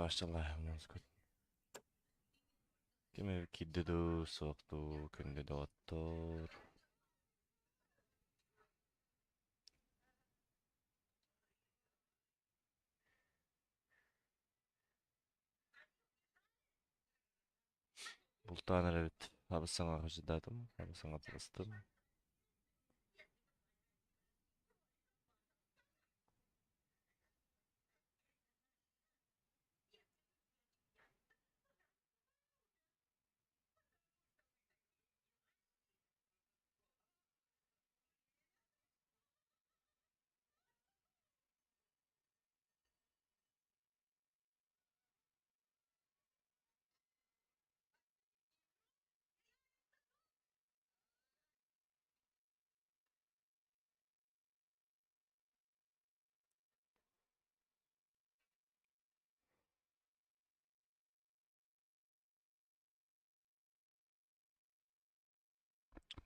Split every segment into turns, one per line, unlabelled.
başlayalım. Kimi kiddidu soğuktu, kündü doktor. Бултан evet. Abi sana hıcıdadım. Abi sana tırstım.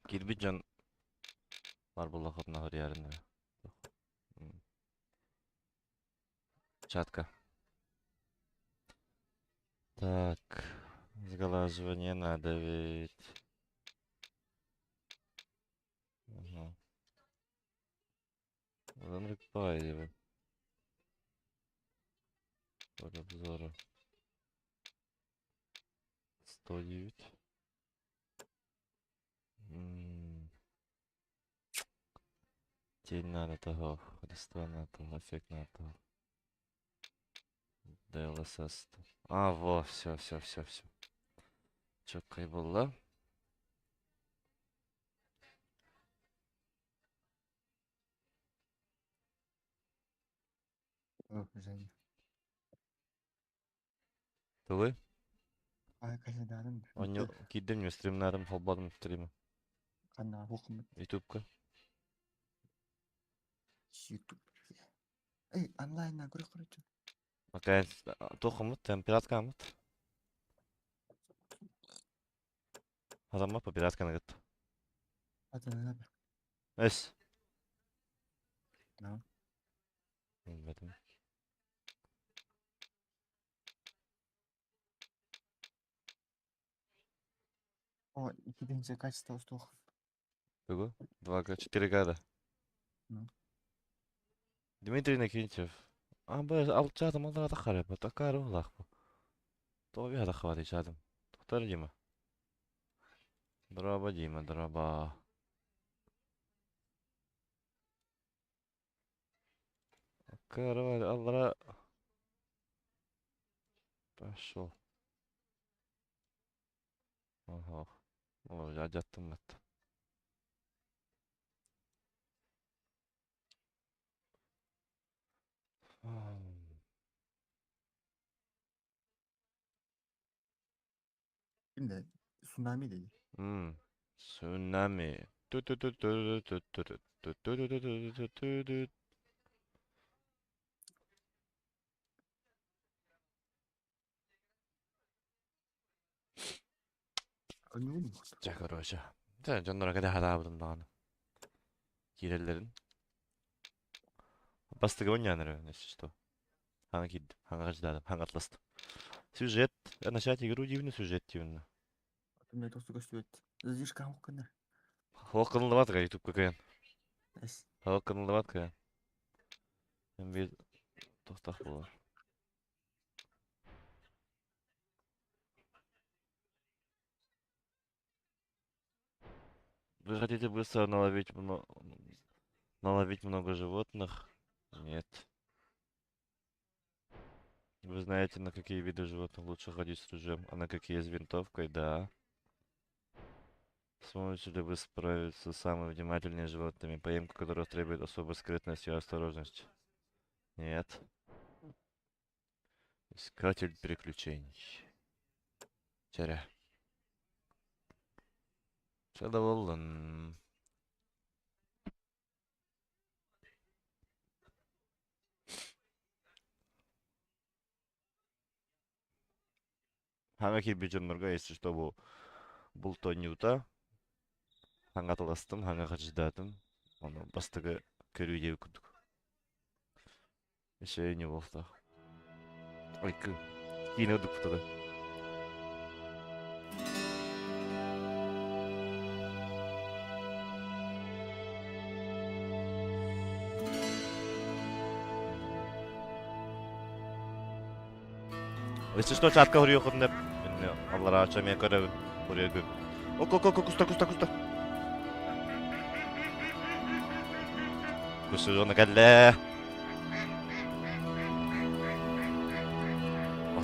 Girbican var bu lakot nahır yarın. Чатка. Так. Сглаживание надо ведь. Ага. Занрыкпай его. Под обзора. 109. Тень надо того. Листва надо того. Эффект надо того. DLSS. А, во, все. Çok kayboldu.
Güzel.
Тылы?
Кайдаадым.
Он киддим не стримнарым холбадым стримі.
Кана оқымыт.
Ютубка.
YouTube. Эй, онлайнна көрө көрөчү.
Макаян тоқымыт, температкамыт. Адамма по пиратканы гыт.
Атана да.
Эс.
На.
Bilmedim.
О, 2-нче качество устух.
Кого? 2К, 4К да.
Ну.
Дмитрий Накинтьев. А, бля, алып жатым, алар атакар, атакар улак. Тоби атакар дейт жатым. Токтор Дима. Дроба Дима, дроба. Короче, аллара. Пошел. Ага. Ой, я жаттым это.
Şimdi tsunami dedi.
Tsunami.
Ölmüyor mu?
자, 그러죠. 자, 전노라 그대 하다 보던 나는 길ellerin bastığı oynayanları если что. Hangi kid, hangi açıdan, hangi atlastı. Сюжет, начать игру дивный сюжет дивный.
Ты мне толстый костюм. Слишком хукана.
Халық кылынды батыр YouTube көкөйен.
Эс.
Халық кылынды батыр. Мен бел тостақ болар. Вы хотите быстро наловить много животных? Нет. Вы знаете, на какие виды животных лучше ходить с ружьем, а на какие с винтовкой? Да. Сможете ли вы справиться с самыми внимательными животными, поимка которых требует особой скрытности и осторожности? Нет. Искатель приключений. Чаря. Шадоволлан. Ханга кирбиджоннорго, если что, бул тонюта. Ханга таластым, ханга хажидатым. Оны бастыгы көрүү деп күрдүк. Ишей не болду. Ойкы. Yine ödük tutada. Если что, чатка хурию ходнеп. Allah razı olsun, görev buraya gök. Ok, kusta. Kustu ona gelle.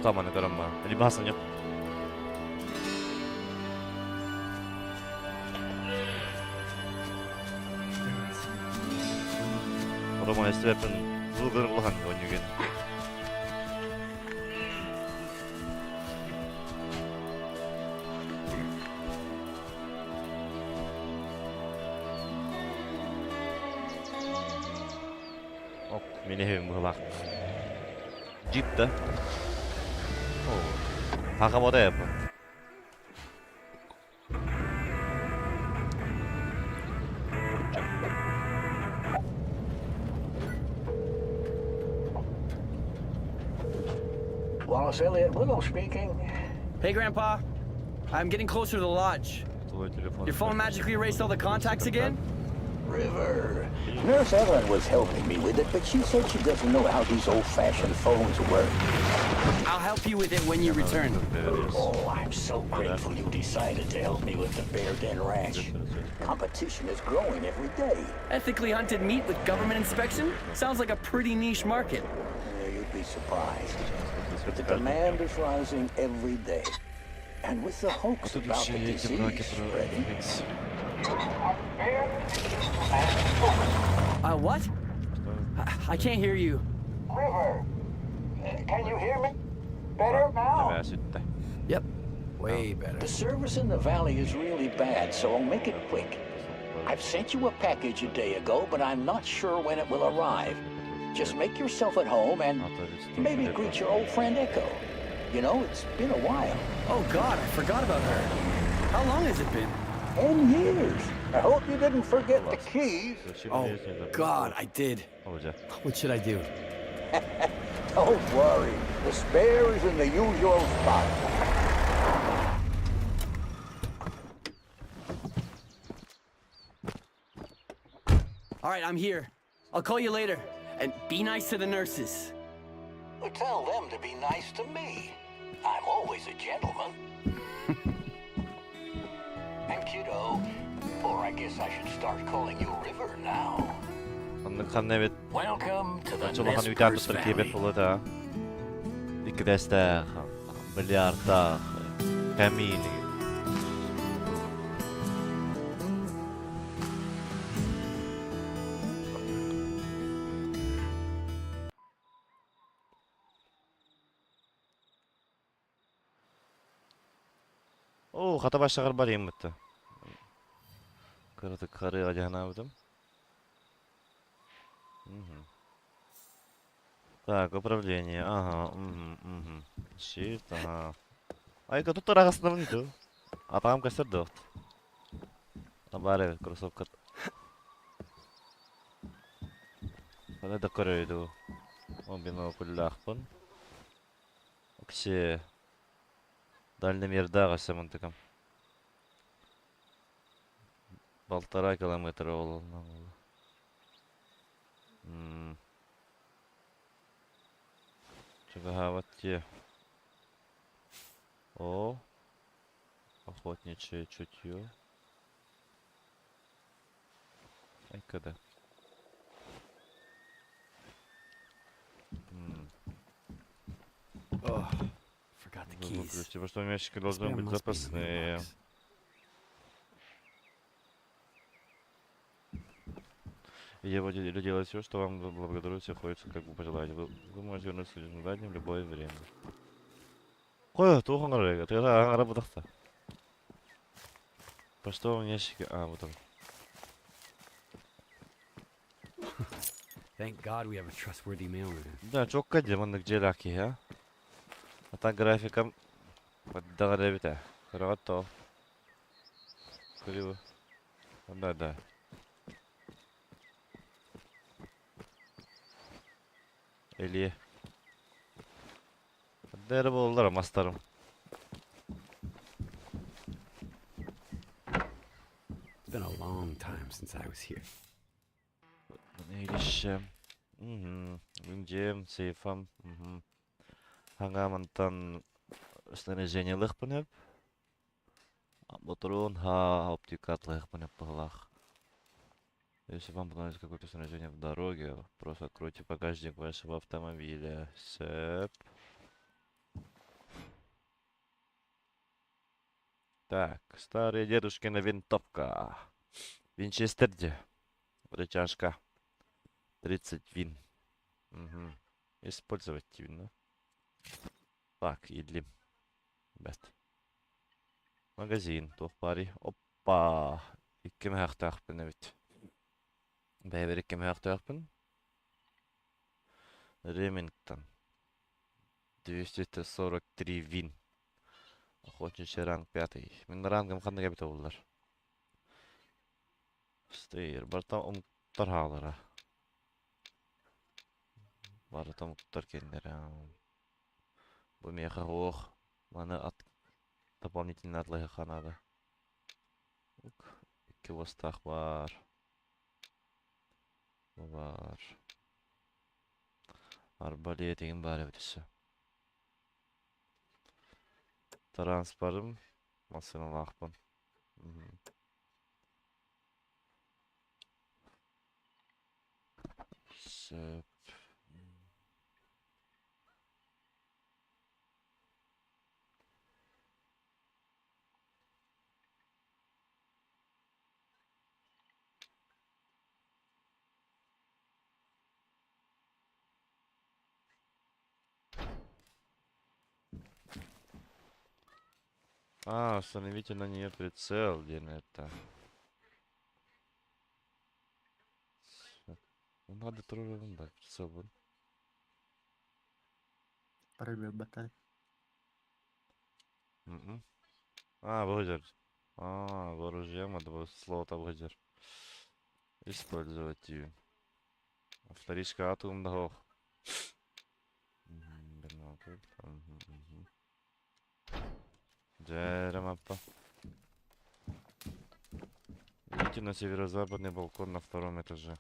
Tamam ne görem ben. Ali bahasan yok. Roman istepen zulgın ulan oynuyor. Meni evim bırak. Jeep de. Oh. Haka moda yapma.
Wallace Elliott Willow speaking.
Hey, Grandpa. I'm getting closer to the lodge. Your phone magically erased all the contacts again?
River. Nurse Ellen was helping me with it, but she said she doesn't know how these old-fashioned phones work.
I'll help you with it when you return.
Oh, I'm so grateful you decided to help me with the Bear Den Ranch. Competition is growing every day.
Ethically hunted meat with government inspection? Sounds like a pretty niche market.
Yeah, you'd be surprised. But the demand is rising every day. And with the hoax about the disease spreading...
What? I can't hear you.
River, can you hear me? Better now?
Yep, way better.
The service in the valley is really bad, so I'll make it quick. I've sent you a package a day ago, but I'm not sure when it will arrive. Just make yourself at home and maybe greet your old friend Echo. You know, it's been a while.
Oh God, I forgot about her. How long has it been?
10 years. I hope you didn't forget the keys.
Oh God, I did. What should I do?
Don't worry. The spare is in the usual spot.
All right, I'm here. I'll call you later. And be nice to the nurses.
Tell them to be nice to me. I'm always a gentleman. And kiddo, or I guess I should start calling you River now. Welcome to the Nespers Valley.
Ikdestar, biljardar, kamini. Oh, kata başlar barayım bitti. Kırdık karıya canavdım. Так, управление, ага, Shift, ага. Айка тут арасында мынды. Атам касырды. Абаре кроссовка. Бана да көрөйдү. Он бинокуллахпын. Оксе дальномердагы самантыкам. 1,5 километра болду. Чего те? О, охотничье чутье. Ай, когда?
Oh, forgot the keys.
Типа что мячики должны быть запасные. И люди делают все, что вам благодарю, все хочется, как бы пожелать. Вы можете вернуться на заднем в любое время. Ой, то хангарега, ты работал-то. По что в ящике? А, вот он.
Thank God we have a trustworthy mailer.
Да, чокка демонных джераки, а? А так графиком поддавали-то. Рото. Криво. Да. Или... Deri bollar mastarım.
It's been a long time since I was here.
Neymiş? Güncem, seyfam. Hangamantan снаряжениялых пынып. Моторон оптикатлых пынып пылах. Если вам понадобится какое-то снаряжение в дороге, просто откройте багажник вашего автомобиля. Сэп. Так, старая дедушкина винтовка. Винчестерде. Рычажка. 30 вин. Угу. Использовать вин, да? Так, идли. Бест. Магазин. Тух пари. Опа. Икки мехтахпын evet. Бәйбер икки мехтахпын. Ремингтон. 243 вин. Охотничий ранг 5. Мен рангым қандай кәбіті олар. Стейр. Бартам ұмықтар ғалыра. Бартам ұмықтар кендері. Бұл меха оқ. Маны дополнительно атлайға қанады. Икки востақ бар. Бар. Арбалет еген бар өтісі. Транспарым. Масының ақпын. Сөп. Установите на нее прицел, где это? Надо трое да, прицел был.
Пробил батарей.
Выгодер. Вооружаем, это было слово-то выгодер. Использовать ее. Вторичка атом дал. Мапа. Видите на северо-западный балкон на втором этаже.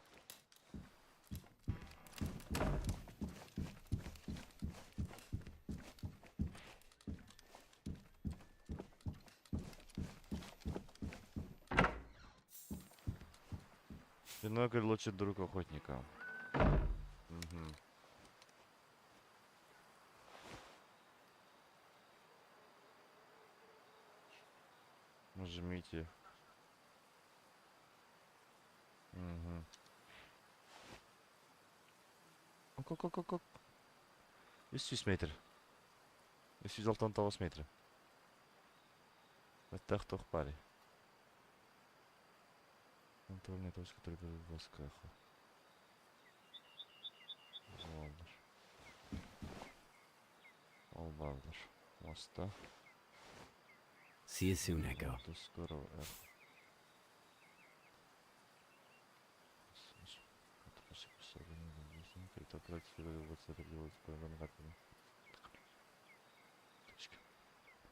Бинокль лучший друг охотника. Нажмите. Как? 100 метр. 106 метр. Вот так то пари. Контрольная точка только в воскаху. Албалдер. Моста.
See you soon, Echo.
До скорого.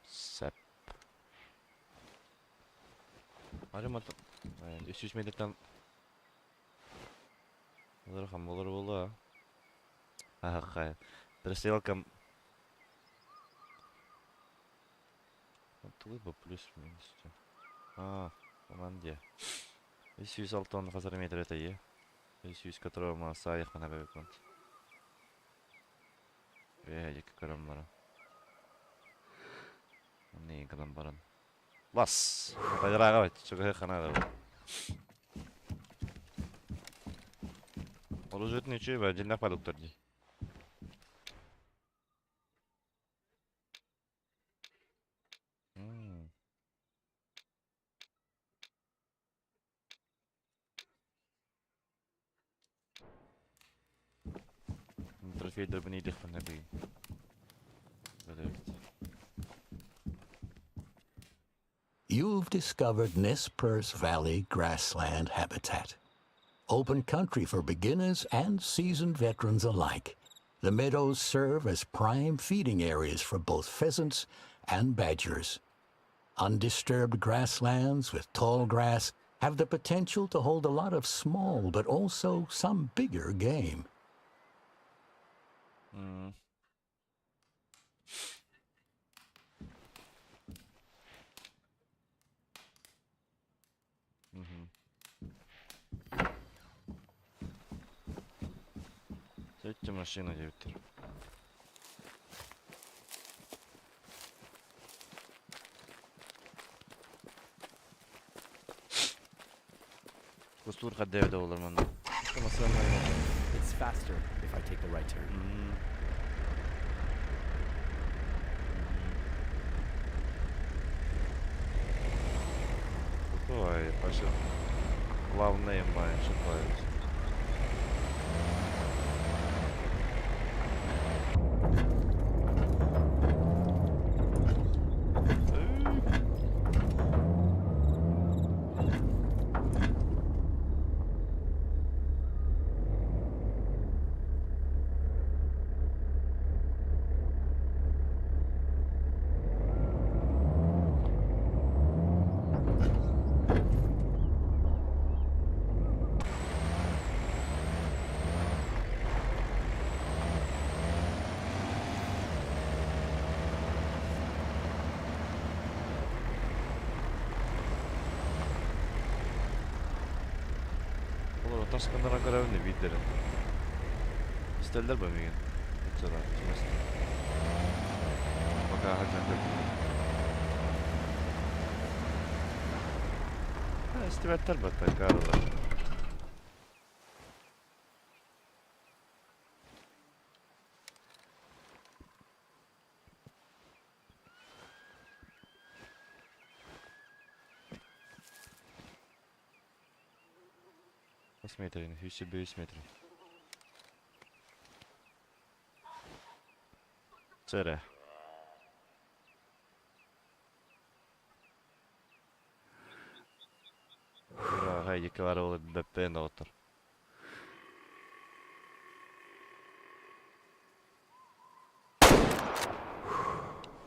Сэп. Аримата. 300 метрден Олар болу. Ахай. Перестрелка. Тулыба плюс-минус. Команде. 106 тонн хазар метр это е. 100 которого мы саях на бэкграунд. Екі көрім бара. Не екадан баран. Бас! Тайраға бәт, чөгі қанады бұл. Олы жөтін үші бә, желнақ бәдіктір дей. Трофейдер бұны едек бұны бұйын.
You've discovered Nez Perce Valley grassland habitat. Open country for beginners and seasoned veterans alike. The meadows serve as prime feeding areas for both pheasants and badgers. Undisturbed grasslands with tall grass have the potential to hold a lot of small but also some bigger game.
Третья машина, Виктор. Кустур хаддев да olur manda.
It's faster if I take the right turn.
Ой, пошел. Главное май, шипаюсь. Taşkınlara görevini bildirin. İsterler mi bugün? Mesela, bakalım hacı. Ha, istivetler battı, kararlar. Kaç metre? 105 metre. Цере. Haydi kıvar oğlu bebeğin de otur.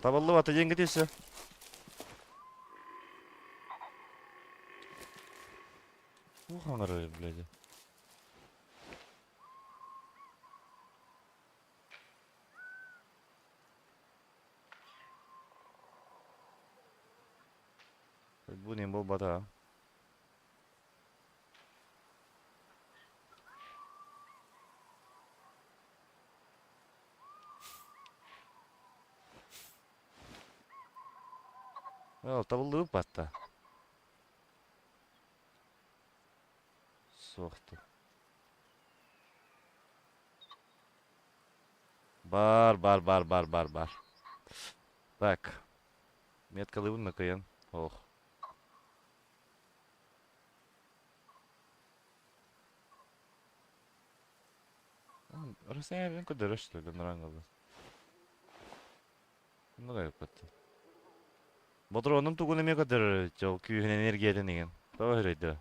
Tavallı vatı yenge değilse. Bu hangar öyle bileydi. Bu ne bu bada? Oh, tavallı batta. Soğuktu. Бар. Так. Меткалы на каян. Ох. Расстояние bien куда что ли, нравится. Ну как это? Мотор onun тугуны ме кадыр, жол күйін энергиядан деген. Тоо хэрейді.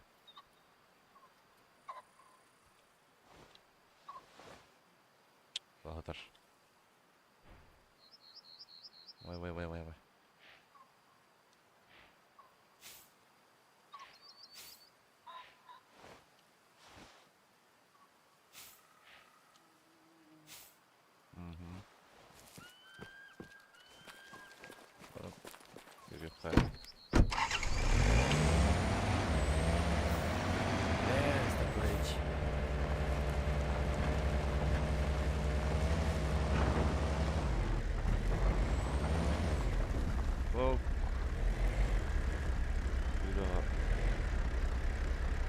Багатар. Вай.
There's the bridge.
Well,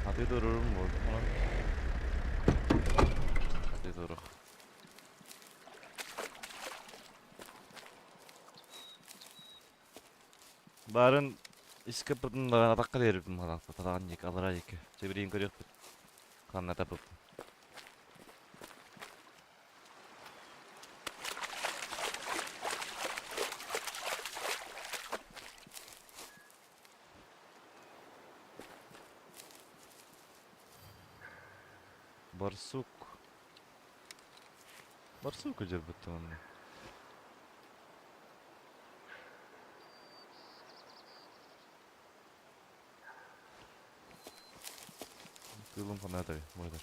hadi dururum oldu mu lan? Hadi duruk. Барын иске бутындан атакка бериппин мадакта татаган эки алара эки. Себирин көрөкпүт. Канна тапып. Барсук. Барсука жербетті оны. Тылым фанатай, мойдар.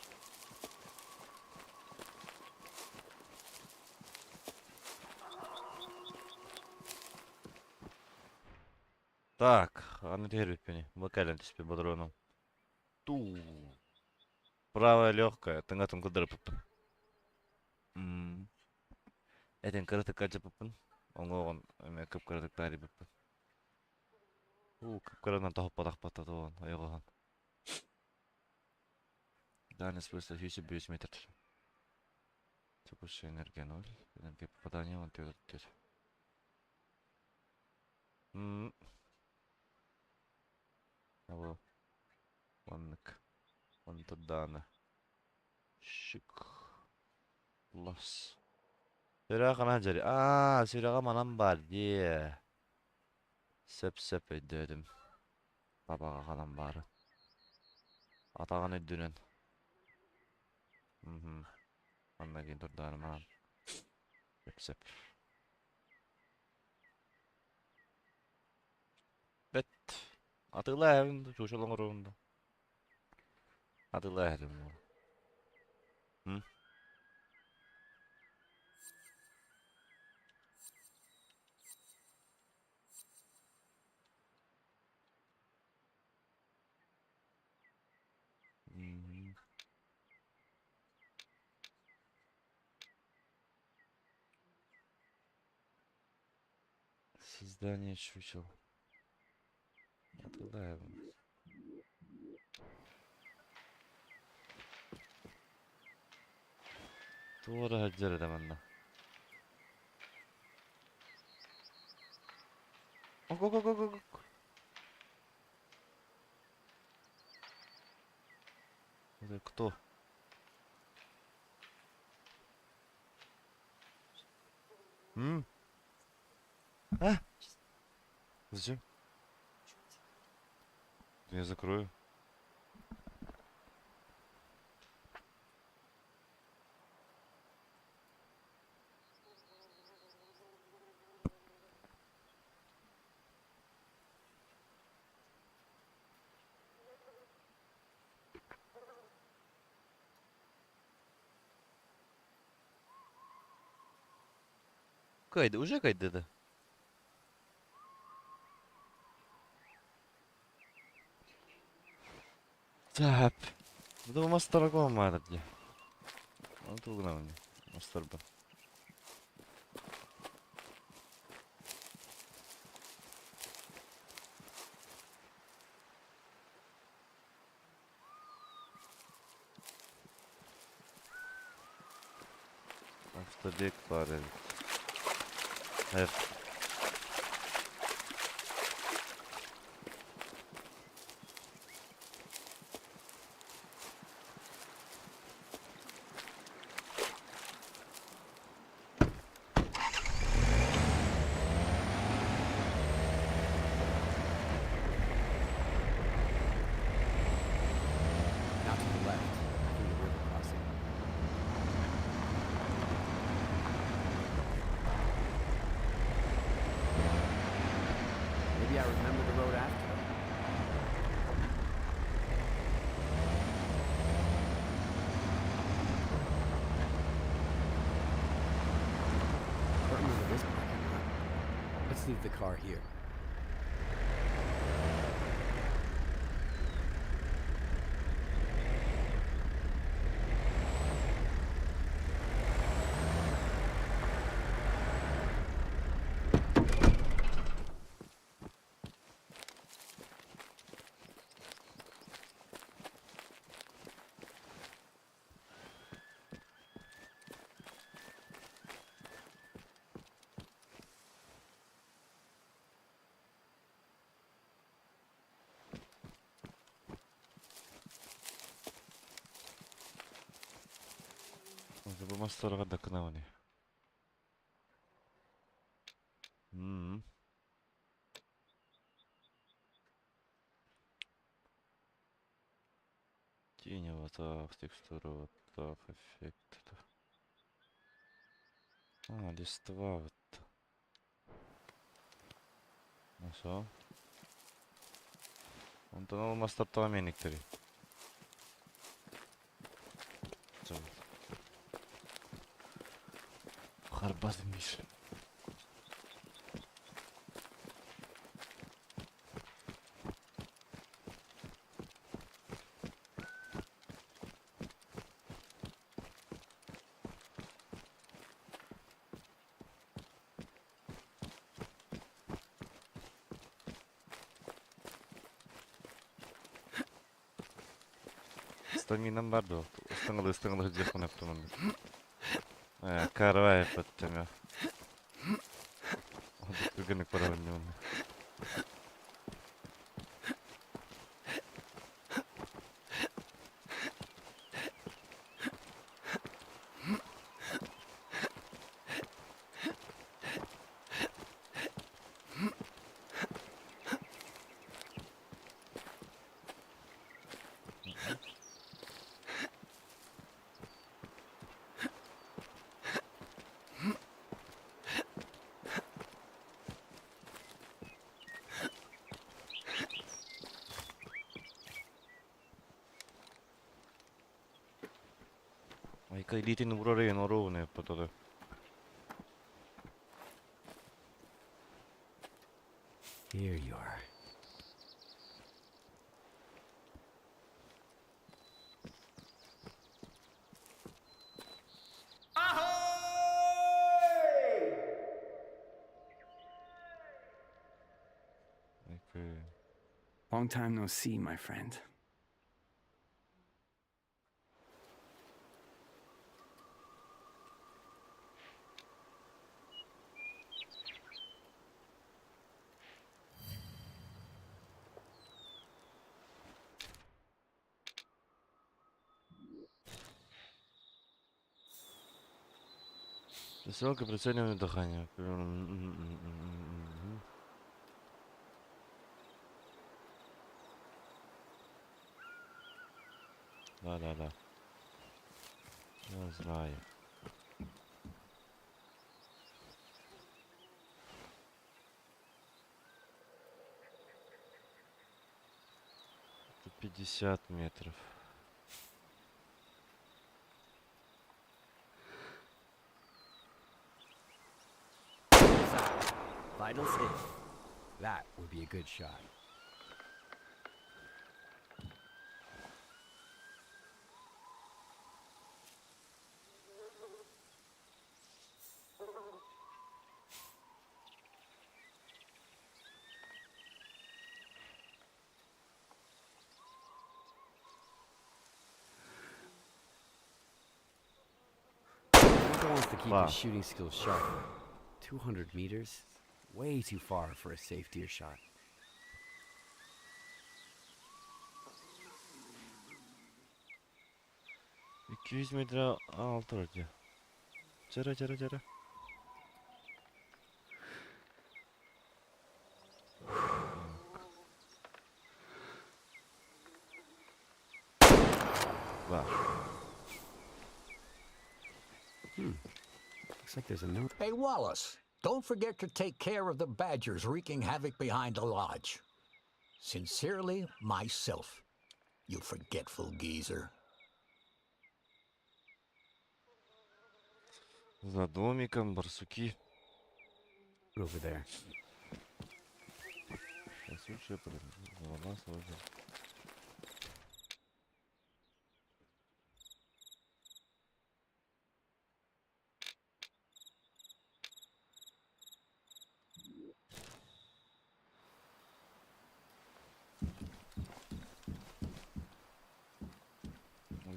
Так, аны тербит пени. Бакален теспе бодроном. Ту. Правая легкая, тыңатын кыдырып. Этен кырыты качы пыппын. Оңоғын эме кып кырытык тари пыппын. Кып кырынан тахып падақ паттады оған, айғыған. Дальность просто 100 метр. Текущая энергия 0. Энергия попадания вон тет. Алло. Ваннык. Вон туданы. Шик. Лас. Сүйрәға қана жари. Сүйрәға манам бар. Сөп өйдедім. Бабаға қанам бары. Атаған өйдінен. Анна кейін тұрданы маған. Сөп. Бет. Атыла әвінді. Жошалың ұрығында. Атыла әвінді. Создание чучел. Отгуляем. Туора хаджар даманна. Ок. Это кто? Зачем? Я закрою. Кайда, уже кайда-да? Так. Bu mastara koymadı diye. Onu tuğunamın. Mastar ben. Haftalık var evet. Evet.
Now to the left, through the river crossing. Maybe I remember the road after. I don't remember this parking lot. Let's leave the car here.
Bu mastara da kınavani. Тени вот так, текстуру вот так, эффект. А, листва вот. Ну все. Он то мастаттаа мениктери. Харбаз миш. Стаминам бар да. Ыстыңылы деп қойып тұрмын. Карвай подтемя. Күргенік бара білмеймін. Айка илитин урарейн оровне потода.
Here you are.
Long time no see, my friend.
Веселка прицеливание дыхания. Да. Я знаю. Это 50 метров.
Vitals in. That would be a good shot. He wants to keep his shooting skills sharp. 200 meters? Way too far for a safe deer shot.
$200 metre altı orada. Cara. Var.
Looks like there's a note.
Hey, Wallace, don't forget to take care of the badgers wreaking havoc behind the lodge. Sincerely, myself. You forgetful geezer.
За домиком барсуки.
Over there.
Сейчас лучше за нас уже.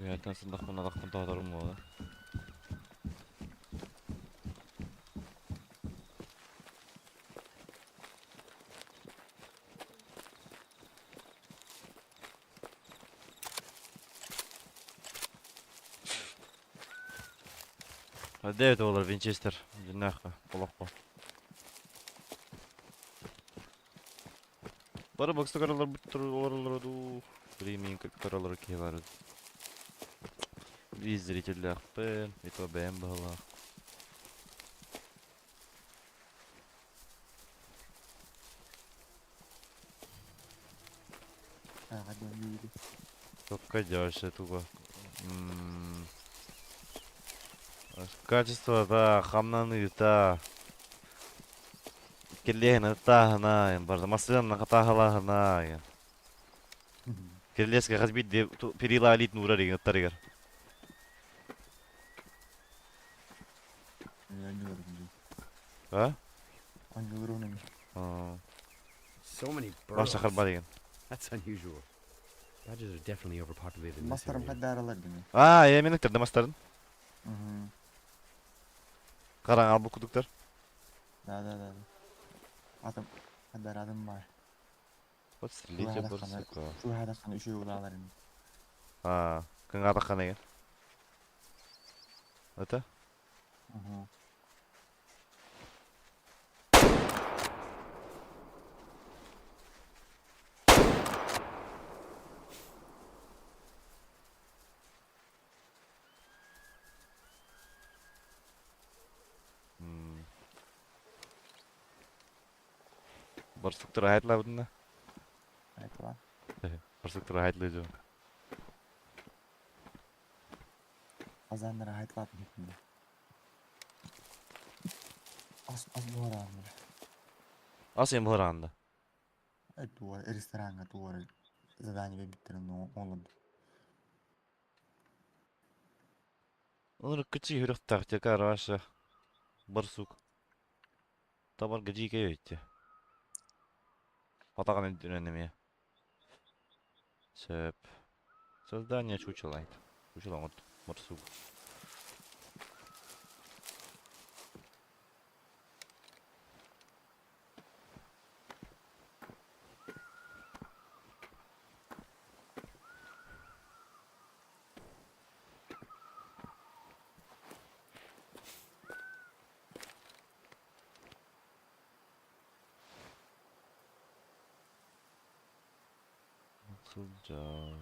Gerçekten sındakman dağdarım var. $9 Винчестер, Динахка, полохпо. Бары бокста каралар бутурларду, стриминг каралар кейлар. Виз зрителях пен, и то бэм бала.
Hadi yürü.
Только дёрся туго. Качество, да, хамнаны, да. Келлехна, да, на, барда, маслен, хатахала, на. Келлеска разбить, перила алит нура, таригар. А?
So many
Başta
burrows.
kalmalıyım.
That's unusual. Badgers are definitely overpopulated in this
Mastarım
area.
hadi aralar beni.
Aa, yemin ettirdim astarın.
Hı hı.
Karan al bu kuduklar.
Da. Adım. Hadi adım var.
What's lice borsuka?
Şu hada sana üşüyor ulalarım.
Aa, kın adak kana ya. Ata?
Hı hı.
Borsuktur hayatla budunda.
Evet lan.
Borsuktur hayatla jo.
Azanlara hayat var mı? Az bu ara mı?
Asım horanda.
Evet duvar restorana duvar. Zadание bitirdim oğlum.
Onu küçük hırık taktik araşa. Borsuk. Tabar gıcı kayıttı. Патаган дөнөмө. Сөп. Создание чучелайт. Чучело вот морсук. Сулжа.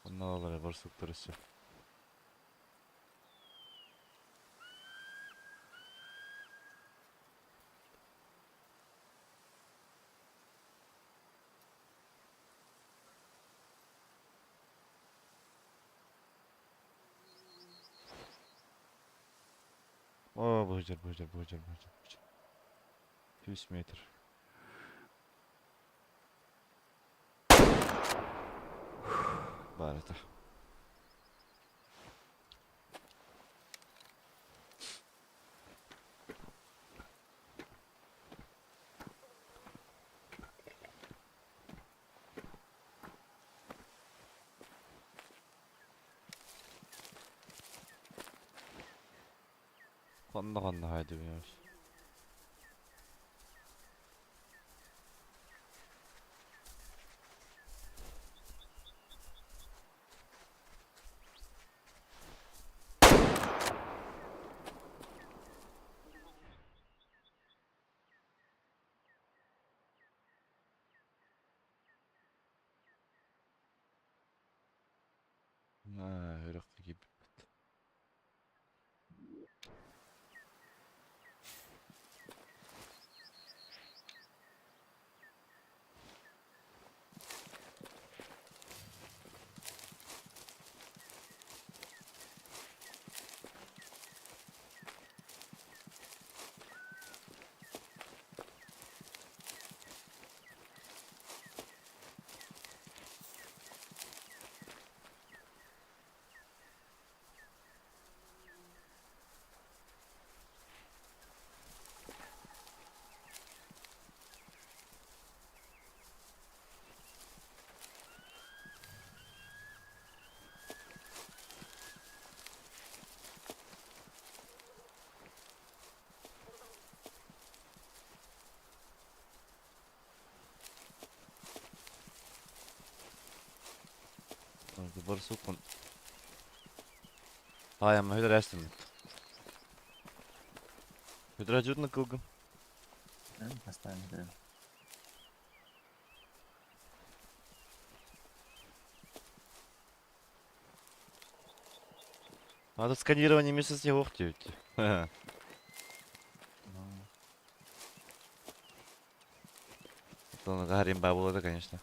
Bunlar borsuk turuşu. О, божер. 100 метр. Барата. Konda haydi biliyoruz. Ha, hırık gibi. Borsuk kon. Ай, ама хydra естен. Hydra жудна кылгын.
Поставим, да.
А тут сканирование вместе с него втюете.
Ну,
Это гаримба было, это, конечно.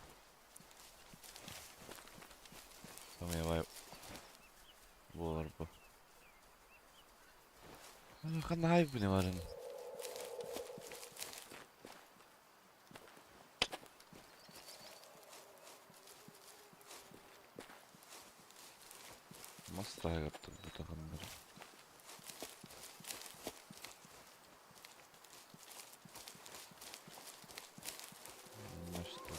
Сомневаюсь. Борбу. Ну, ханай, не важен. Мастайга тут бута хандар. Ну что?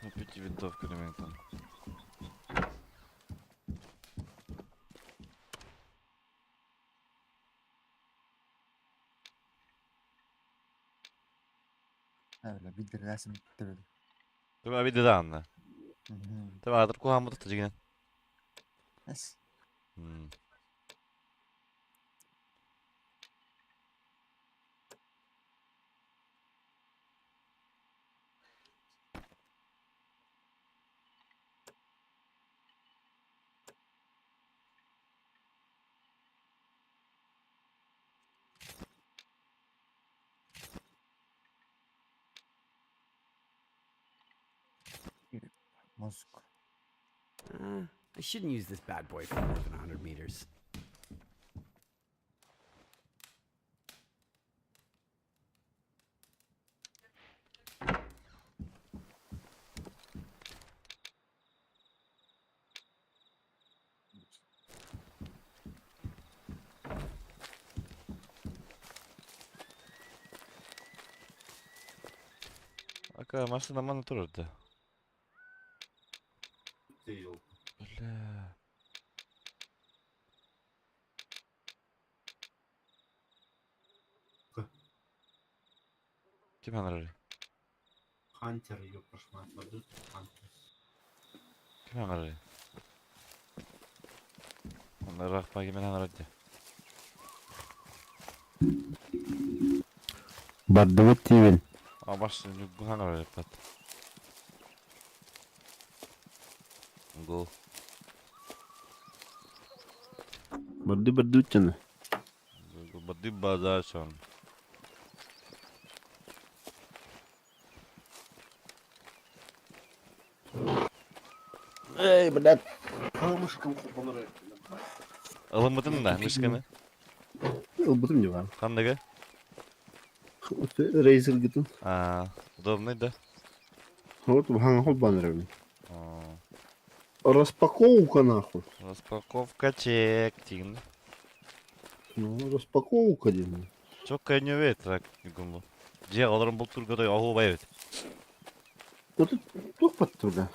Ну, 5 винтовка ремонтом.
öyle bir resim bitirdim.
Tämä vidi danna. Tämä atar kuhan mutta tajigin.
Yes. Mozuk.
I shouldn't use this bad boy for more than 100 meters.
Aka машина мана тұрды.
Değil.
Бля. Kim hanarı?
Hunter ее просматривают. Hunter.
Kim hanarı? Onlar rakpa kimin hanarı?
Поддержать Тивин.
А машина bu hanarı pat. Go.
Поддержать.
Бады базар son.
Эй, блядь. Камушком купаныры.
Alamadın da müşkemi.
Albatım ne var?
Kandaga.
Razer gittin.
Удобный, да?
Вот в баннерами.
А,
Распаковка нахуй.
Распаковка чектин.
Ну, распаковка дим.
Çok kaynıyor так гумбу. Же аларым бул тургодай агубай бет.
Вот тух паттырда.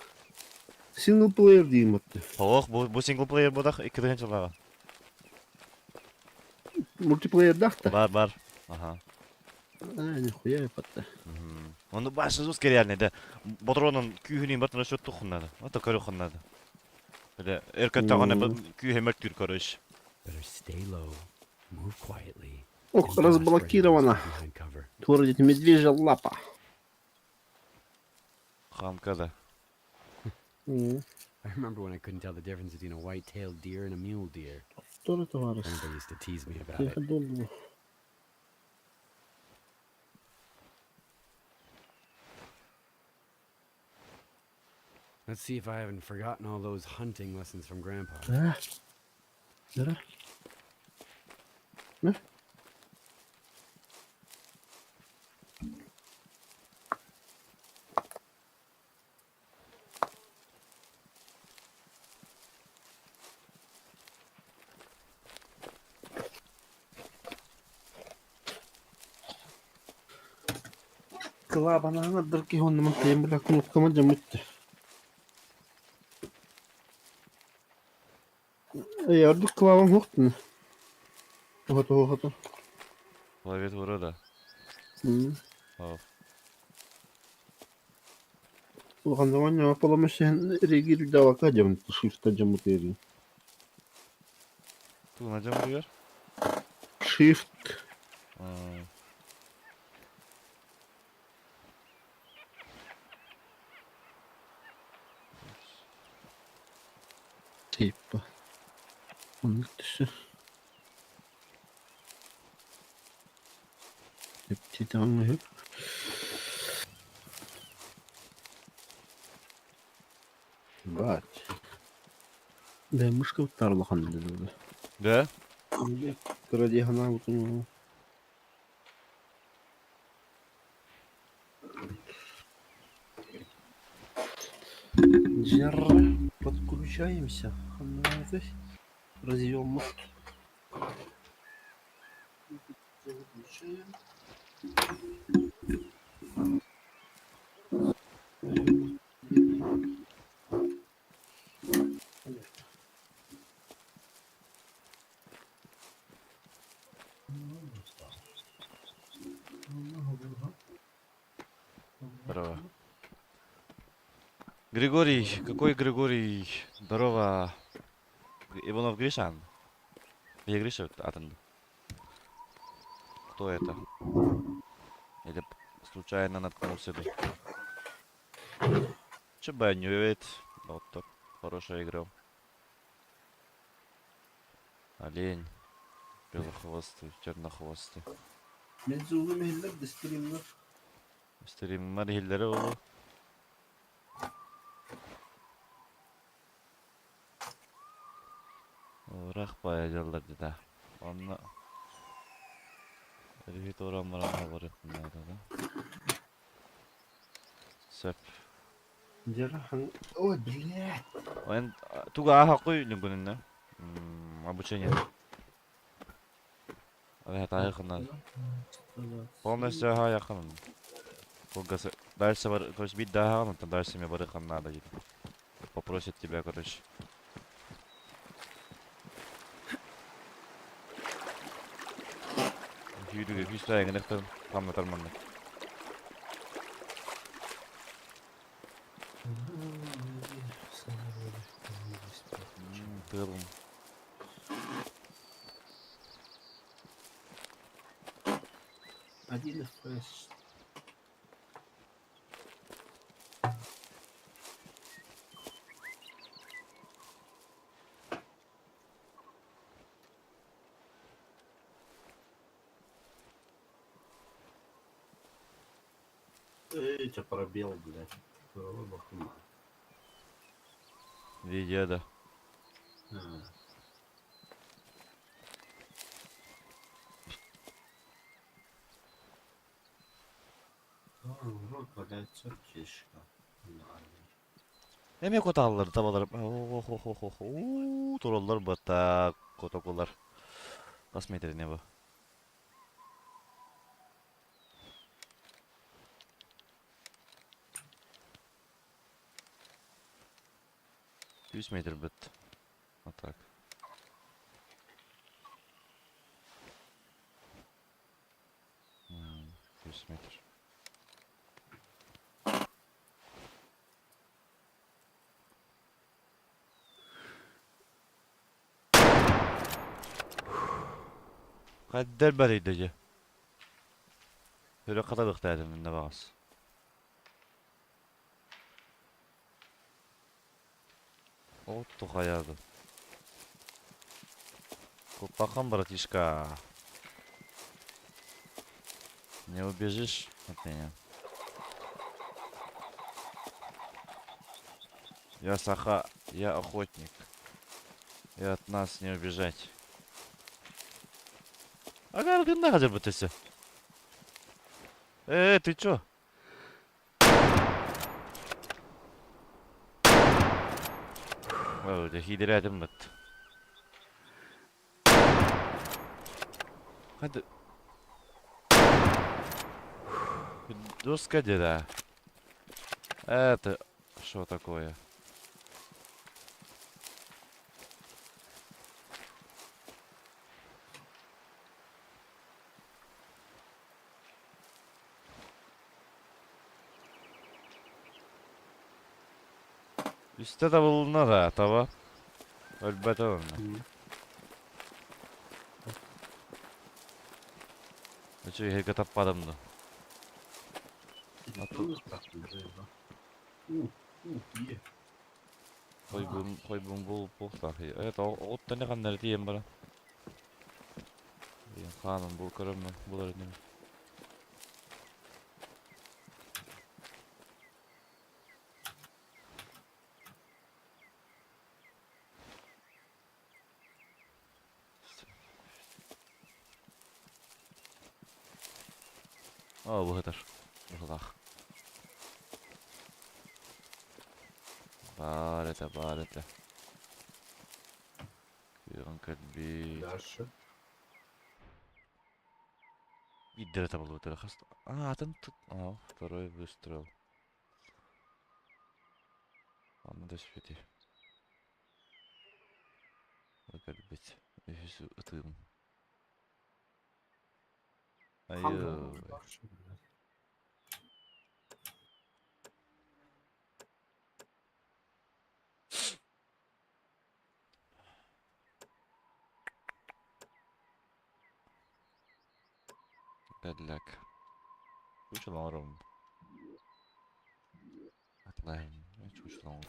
Синглплеер дейм атты.
Ох, бу синглплеер бодак 2 жылга.
Мультиплеер дахта.
Бар. Ага.
Нихуя патта.
Onu başsız uz keriyalne de. Bodronun kühünün batına şöt tuğunladı. Ata karı xunladı. Böyle erkek tağına kühe mertür karış.
Better stay low, move quietly.
Ох, разблокировано.
Behind cover.
Творить медвежья лапа.
Хамka da.
I remember when I couldn't tell the difference between a white-tailed deer and a mule deer.
Что это, товарищ?
Everybody used to tease me about
Тихо,
it.
долго.
Let's see if I haven't forgotten all those hunting lessons from Grandpa.
Nere? Ne? Kıla bana anladır ki onu ben tembel akın utkama camıştı. Gördük klavam yoktu. Готово.
Клавиатура, да. Ау.
Улхан zaman ya palamışın regil de vakacağım. Shift'a camı teri.
Ту, найдем привет.
Shift. Типа. Он dışı. Hep titanlı hep. Бать. Да, мышка в тарлахан dedi.
Да?
Ради хана вот у него. Жара. Подключаемся. Развьем мост. Подключаем.
Здорово. Григорий, какой Григорий? Здорово. Иванов Гришан. Я Гриша Атан. Кто это? Или случайно наткнулся бы? Чебанюет. Вот так. Хорошая игра. Олень. Белохвостый, чернохвостый.
Menzulu mehirler de streamler.
Stream'ler hilleri oldu. Uğrak bayacaklar dedi. Onunla... Herifit oran var ettiler da. Söp.
Джарахан. Ой, блядь.
Он... Туга хакуй нигунинна. Обучение. Это yakın. Полностью yakın. Колгасы. Дальше, то есть бить да, то дальше мне барыхан надо. Попросит тебя, короче. Yürü, hiç daha yakın tam tarmanlık. Tığırım.
Один FPS.
Эй, тебя пробел, блядь. Бахума.
Видео, да.
Вот валяется птичка.
Эме коталлар табалар. Тураллар бата котоколар. Кас метр не bu? Yüz metre bit. Вот так. Yüz metre. Kader beriydi. Böyle kadar ihtiyacım ne bağız. Отто хаяды. Купахан, братишка. Не убежишь от меня. Я я охотник. И от нас не убежать. Ага, ты нахер бытыся. Ты чё? Öyle hidiredim bit. Hadi. Доска деда. Это что такое? Üste de bulunur ha tava. Elbette onunla. Çünkü her kitap adamdı.
Телефон спрашивает, да? Iyi.
Koy bul sahi. Evet o da ne kadar diyeyim bana. Ya kanun bu karım mı? Bular ne? Aa bu kadar. Bu kadar. Barete. Киран kalbi.
Дальше.
Видер это был вот это хаст. А, там тут. А, второй выстрел. Ладно, до связи. Как быть? Если ты. Айо.
Дальше, блядь.
Гадляк. Чучело ровно. Отлайн. Чучело.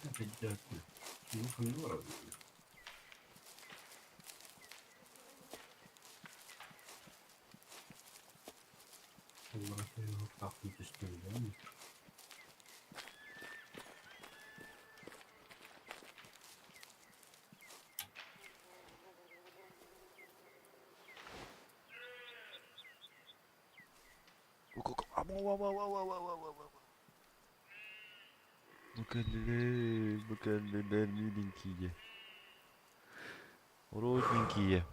Опять. Ну, помидоры. Так, не пустим, да?
Букалилер миленькие. Родненькие.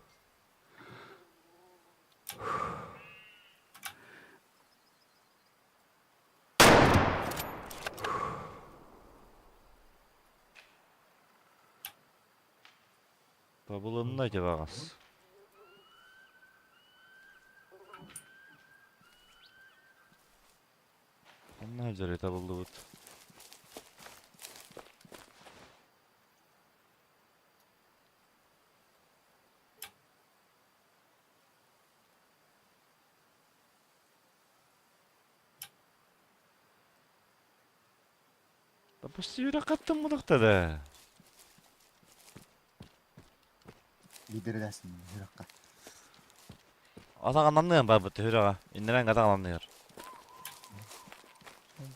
Табылынна жабагас. Анна жаре табылды бут. Да почти юракаттым мудакта да.
Liderdesin, Hürakka.
Атаган анныган бар бут хүрага. Иннерен атаган анныгар.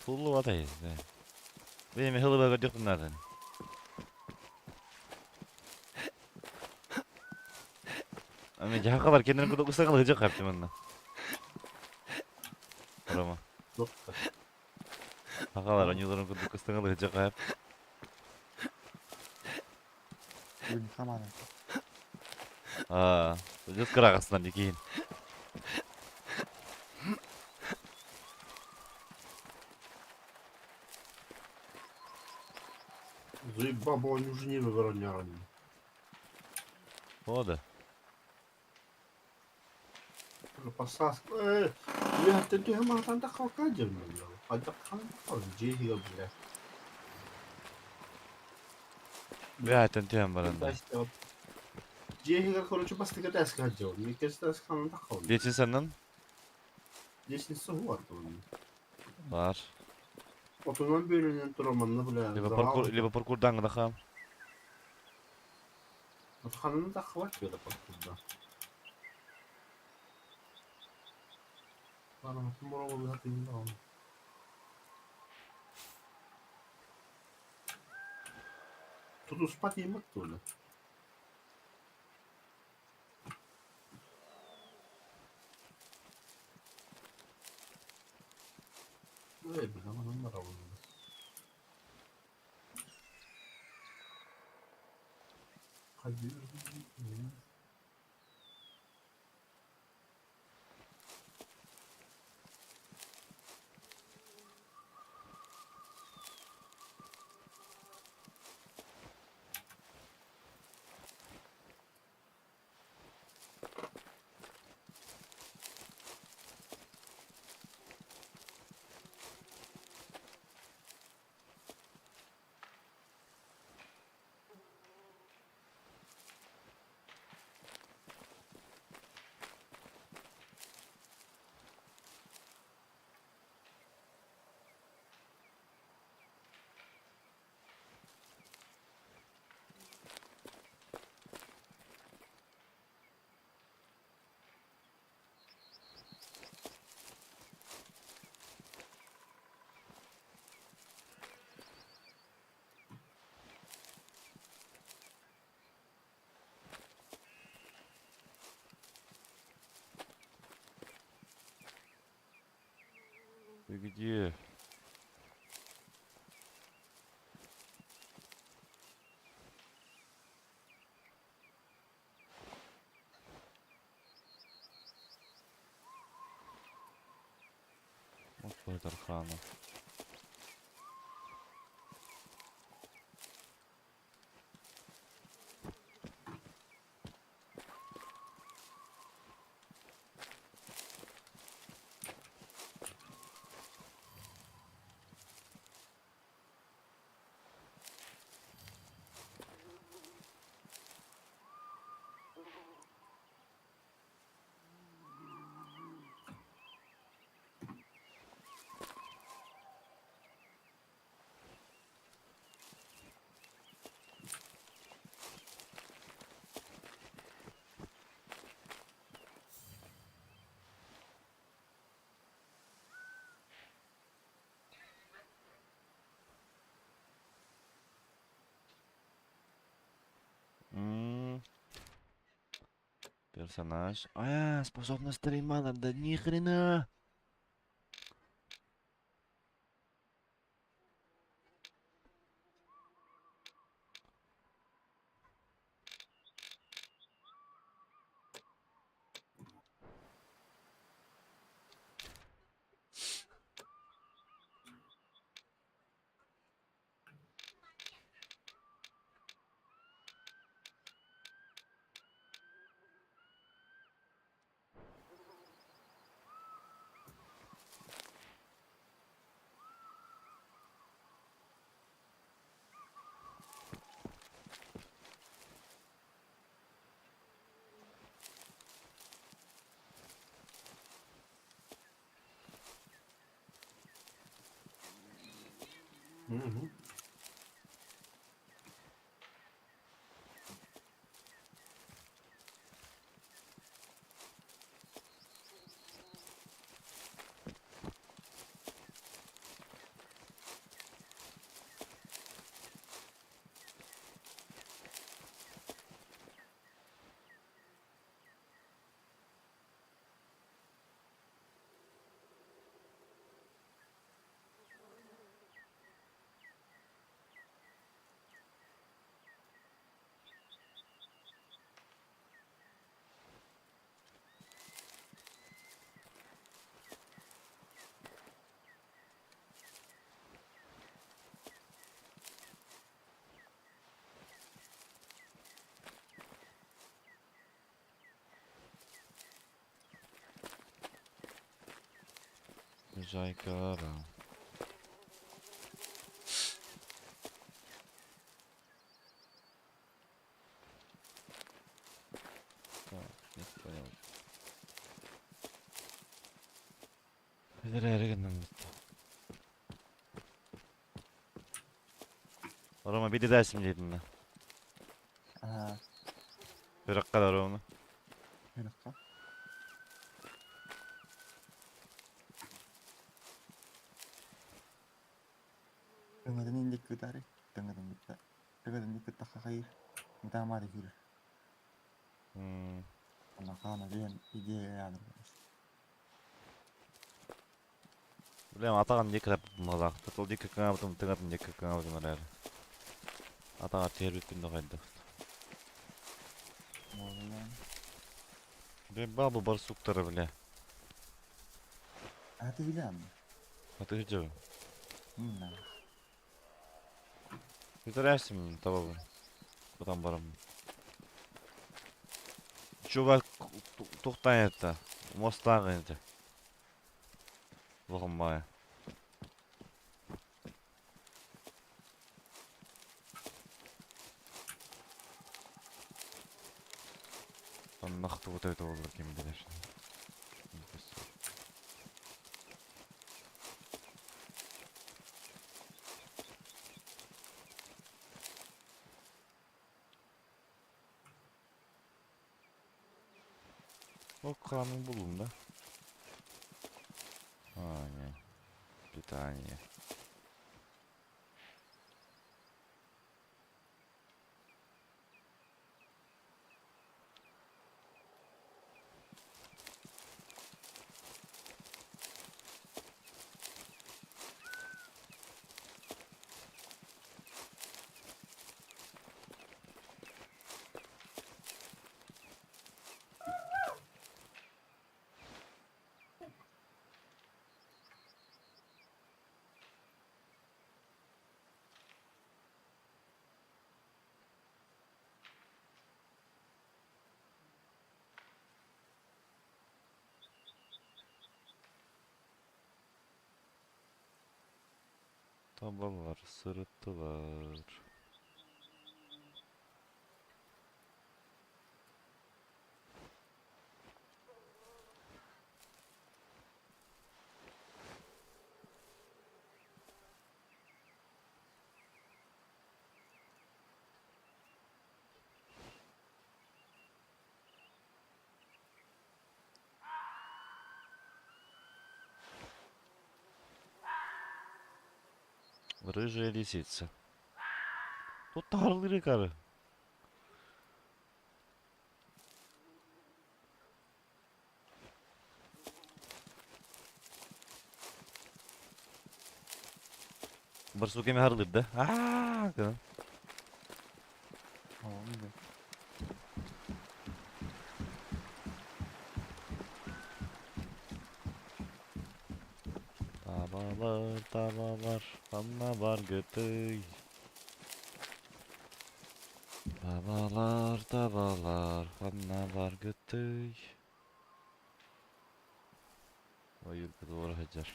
Пулу атай. Benim hılı böyle gördük bunlardan. Ama jaha var kendini kuduk ısırgan hıcak yaptım onunla. Arama.
Yok.
Hakalar anyuların kuduk ısırgan hıcak yap.
Bugün kamera.
Aa, hıcak kırakasından dikiyin.
Баба, они уже не выгоняли.
O da.
Посадка. Я ты гамма там так кадем. А так там джиги бля.
Ya tentiyem barında.
Джиги, короче, бастыга дәс кадем. Мне кажется, дәс канын так калды.
Geçin senden
Десница var onun.
var.
Otundan bölünen turamanını bile.
Liba parkurdan da ham.
Otkanını da var ki da parkurda. Bana tüm oralı hatırında al. Тут спать не мог то ли? Эй, блин, она нравится. Hadi.
Ты где? Вот твой Тархана. Персонаж. Способность стрима, да ни хрена.
Угу.
Жайкара. Так, не понял. Рома bir de dersim dedin.
Aha.
Bir kadar onu.
Bir dakika. Dengerin indik gıdarı. Dengerin gıdarı. Dengerin indik gıdarı kakayır. Mutama da girer. Ona kana diyen ideya yardım.
Bilmem атаған екі рап мазақты. Сол екі каңа бұтым тыңатын екі каңа бұтым әрі. Атаға тер өткенде қайды. Ben бабы бар суқтары біле.
А ты видел?
А ты где?
Да.
Бітірәшім табабы. Бұтам барым. Чувак тоқтайын етті. Мостағы енді. Бұғынбай. Нақты вот это вот кем конечно. O kanun bulun da. Не. Питание. Tabalar, sırıttılar. Рыжая лисица. Тут тарлыры кары. Барсук эми харылыр да. Кана.
Oldu.
Tabalar, tabalar, anna var götüy. Tabalar, tabalar, anna var götüy. Oy yürü doğru hacer.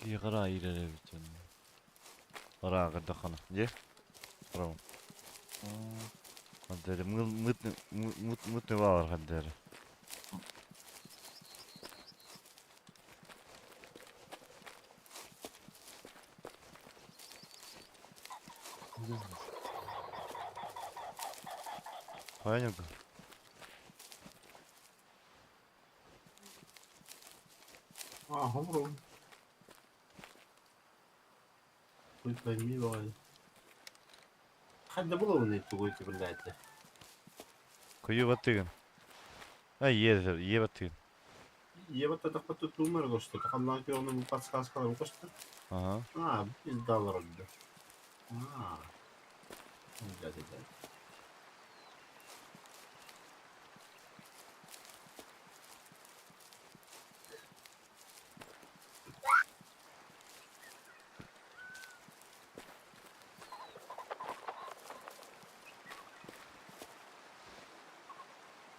Yıkıra ileri bütün. Ara kadar kana. Ye. Bravo. Hadi mut ne var hadi. Понятно.
Aha bro. قلت بميل وين حد بلو نيت قلت بالله
Kuyu battıgın. Ha ye battıgın.
Я вот это хоть тут умер, что то там он подсказка, он что?
Aha.
Пизда вроде. А, дядя.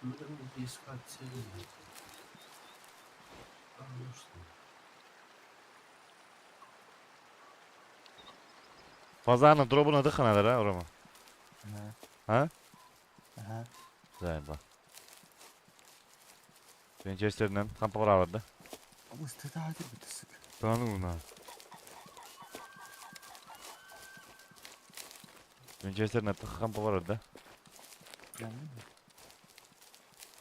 Надо искать цель.
Pazarın drop'una tıkın eder ha orama. Ha?
Aha.
Güzel bak. Manchester'den kampa vardı.
Ama istedi hadi bir tık.
Tanrım ha. Manchester'den kampa vardı.
Yani mi?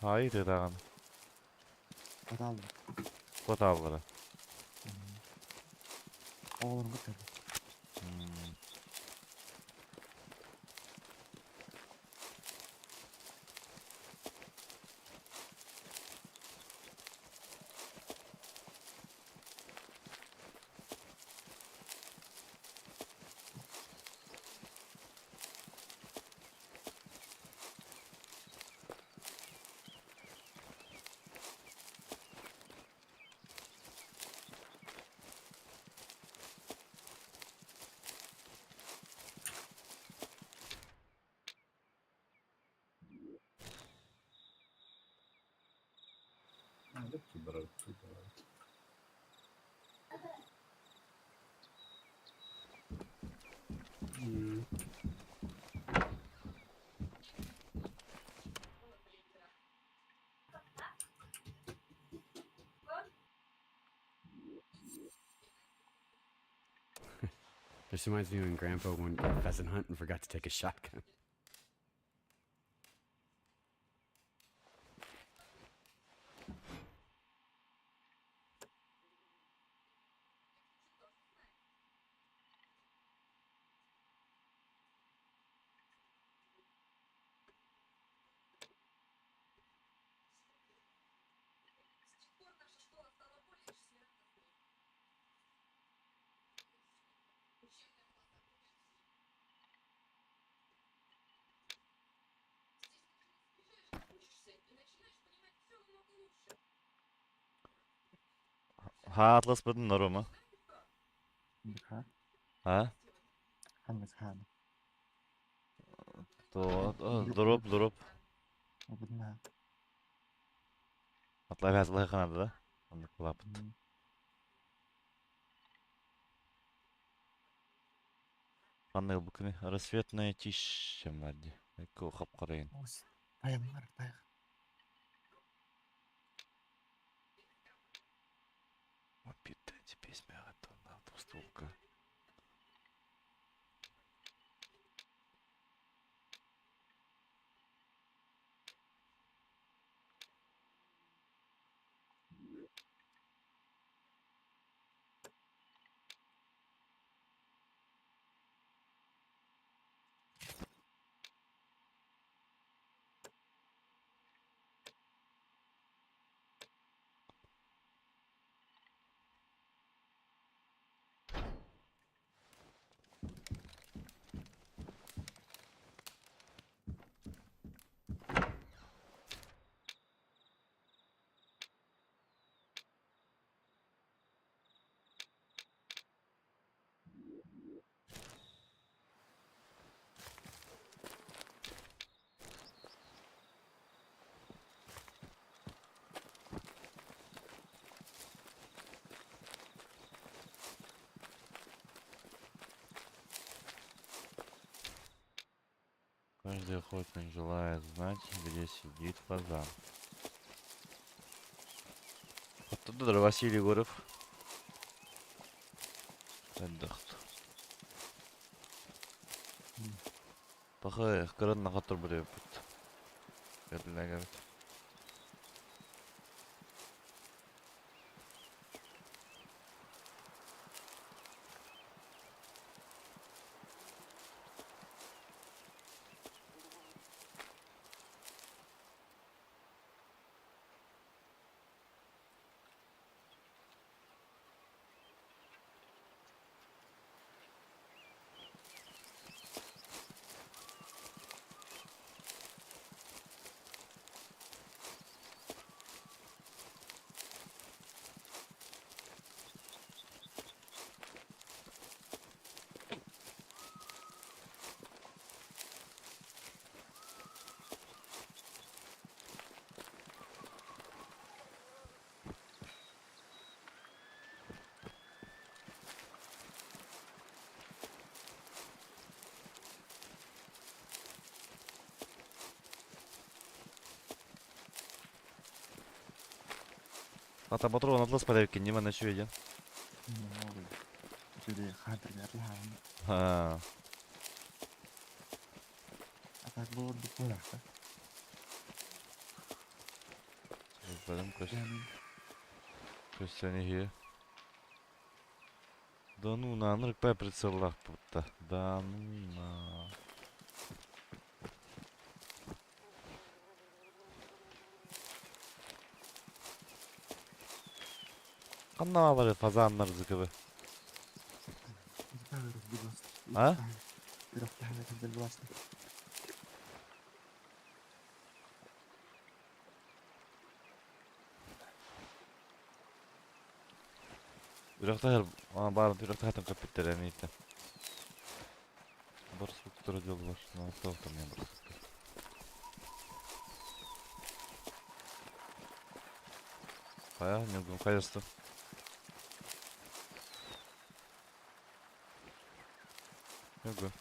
Hayır dedi.
Hadi aldım.
Kota algıra.
Oğlum bu tabii.
This reminds me when Grandpa went pheasant hunt and forgot to take a shotgun.
Ha Atlas bedin naro mu?
Bıkar.
Ha?
Hangi sahanı?
To drop.
O bunlar.
Atla hazırlığı kanadı da. Anlık kulapıt. Anlık bu kini рассветная тишь чем вади. Eko kapkarayın.
Olsun. Dayan var dayan.
Опять песня готова. Толстовка. Каждый охотник желает знать, где сидит фазан. Оттуда Василий Егоров. Отдохнул. Пахай, кырын нахатыр біреу бұд. Берділі әгәбет. Ата Батырова Атлас подавки, не на чё идет.
Ne oluyor? Şöyle hatırlar lazım.
Ha.
Atak bu oldu bu dakika.
Benim
Yani
Костяне here. Да ну на, ну по прицелах будто. Да ну на. Kanına var fazanlar zıkıbı. Ha?
Bir hafta hemen bulaştı.
Бирокта her баарын бирокта хатам капиттер эмейти. Бар структура жол бар. Настал там мен бар. Кая, не гум каясты. Yok.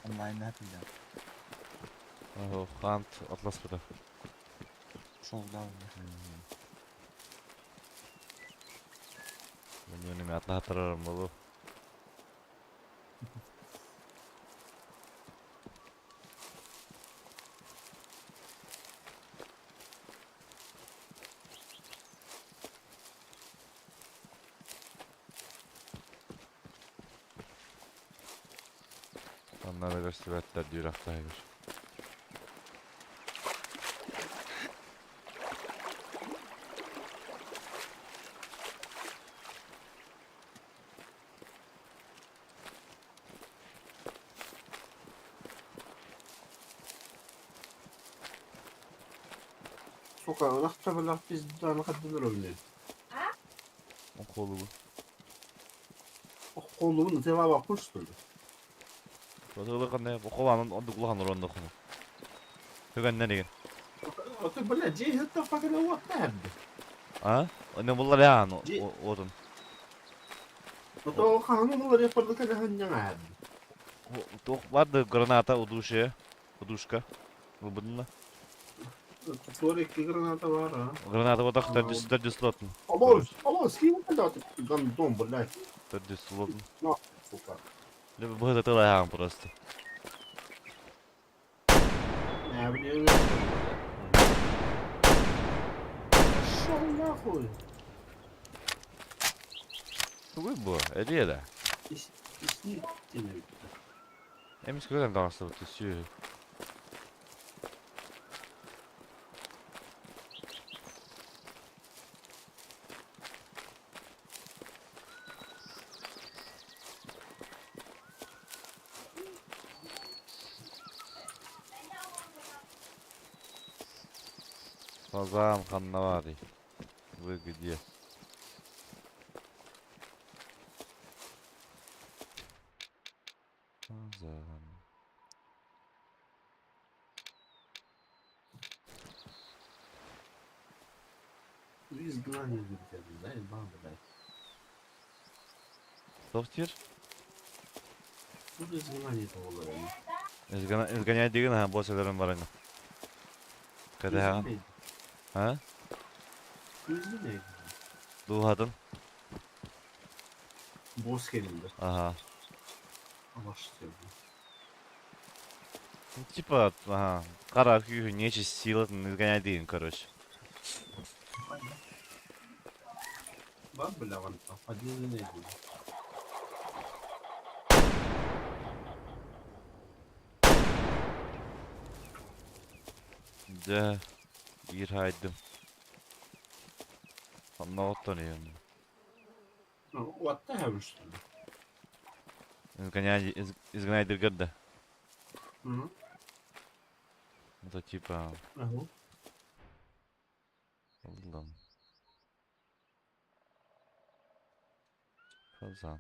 Online ne yapacağım?
Oh, Hunt Atlas burada.
Solda oldu.
Ben yönümü atla hatırlarım bolu. Onlara gösterdiler diyor haftaya bir.
Poka, ulaşta bir arctis dana kadınlar oynuyor.
O kolu bu.
O kolluğun cevabı kuştur.
Böyle kanne o kovanın onu kullanır onu konu. Güvenden iyi.
O da böyle cihette fakir o nerede?
Ha? Ne bunlar ya odun.
O da o kanunlar yapardı ki hangi nerede?
O vardı granata uduşu. Uduşka. Bu bununla.
Sonra iki granata var ha.
Granata o da tercih slotun.
Ama kim kadar gan dom böyle.
Tercih slotun.
No, poka.
Ne bu hızlı tela ya просто.
Ne bileyim. Şallah koy.
Bu bu. Ediyor da.
İsni dinle.
Emiş kadar dansı tutuyor. Fazla kanına var ya. Bu gidiyor. Fazla.
Biz güvenli bir değil bana da.
Software?
Bu biz güvenli olur yani.
Изгоняй дигна, боссером барanga. Kada ha?
Gözü ne?
Duhadın.
Boss gelindi.
Ага.
Başlıyor.
Типа, ага. Кара каких нечисть сила, изгоняй дигн, короче.
Bak bile var. Hadi ne diyor?
Да. Bir haydım. Ama otanıyorum.
What the hell işte?
Изгоняй дигна.
Hı.
Это типа...
Ага.
Allah'ım. Fazla.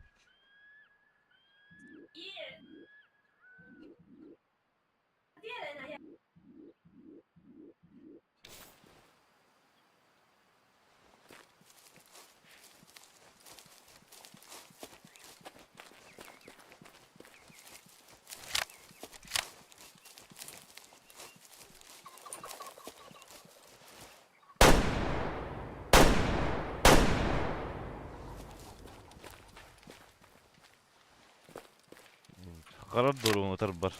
Karar doğru atar var.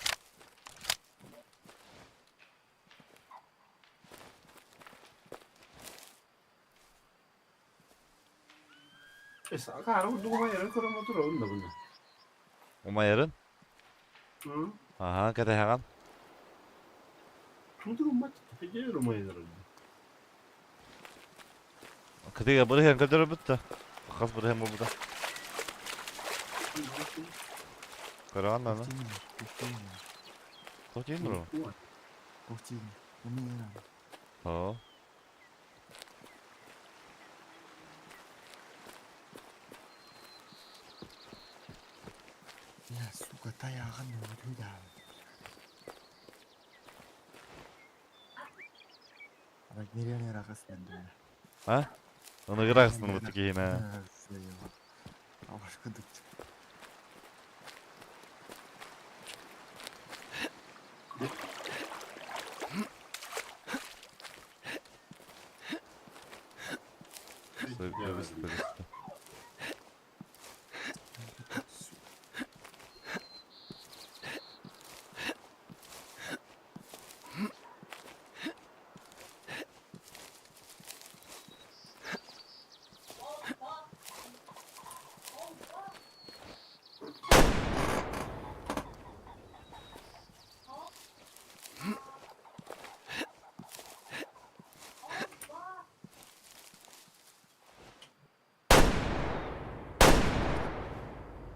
Cara, o duma yarın kromotor onda bunu.
Oma yarın?
Hı.
Aha, kata hakan.
Tudo uma pediram uma yarın.
Katiga berihan kadar bitti. Khas berihan bu burada. Karan lan. Koçin bro.
Koçin. Ini ya.
Oh.
Ya suka tayakan udah dah. Bak nereye rakasın diye.
Ha? Onu kıraksın bu tiki yine.
Başka dık.
Sevgili.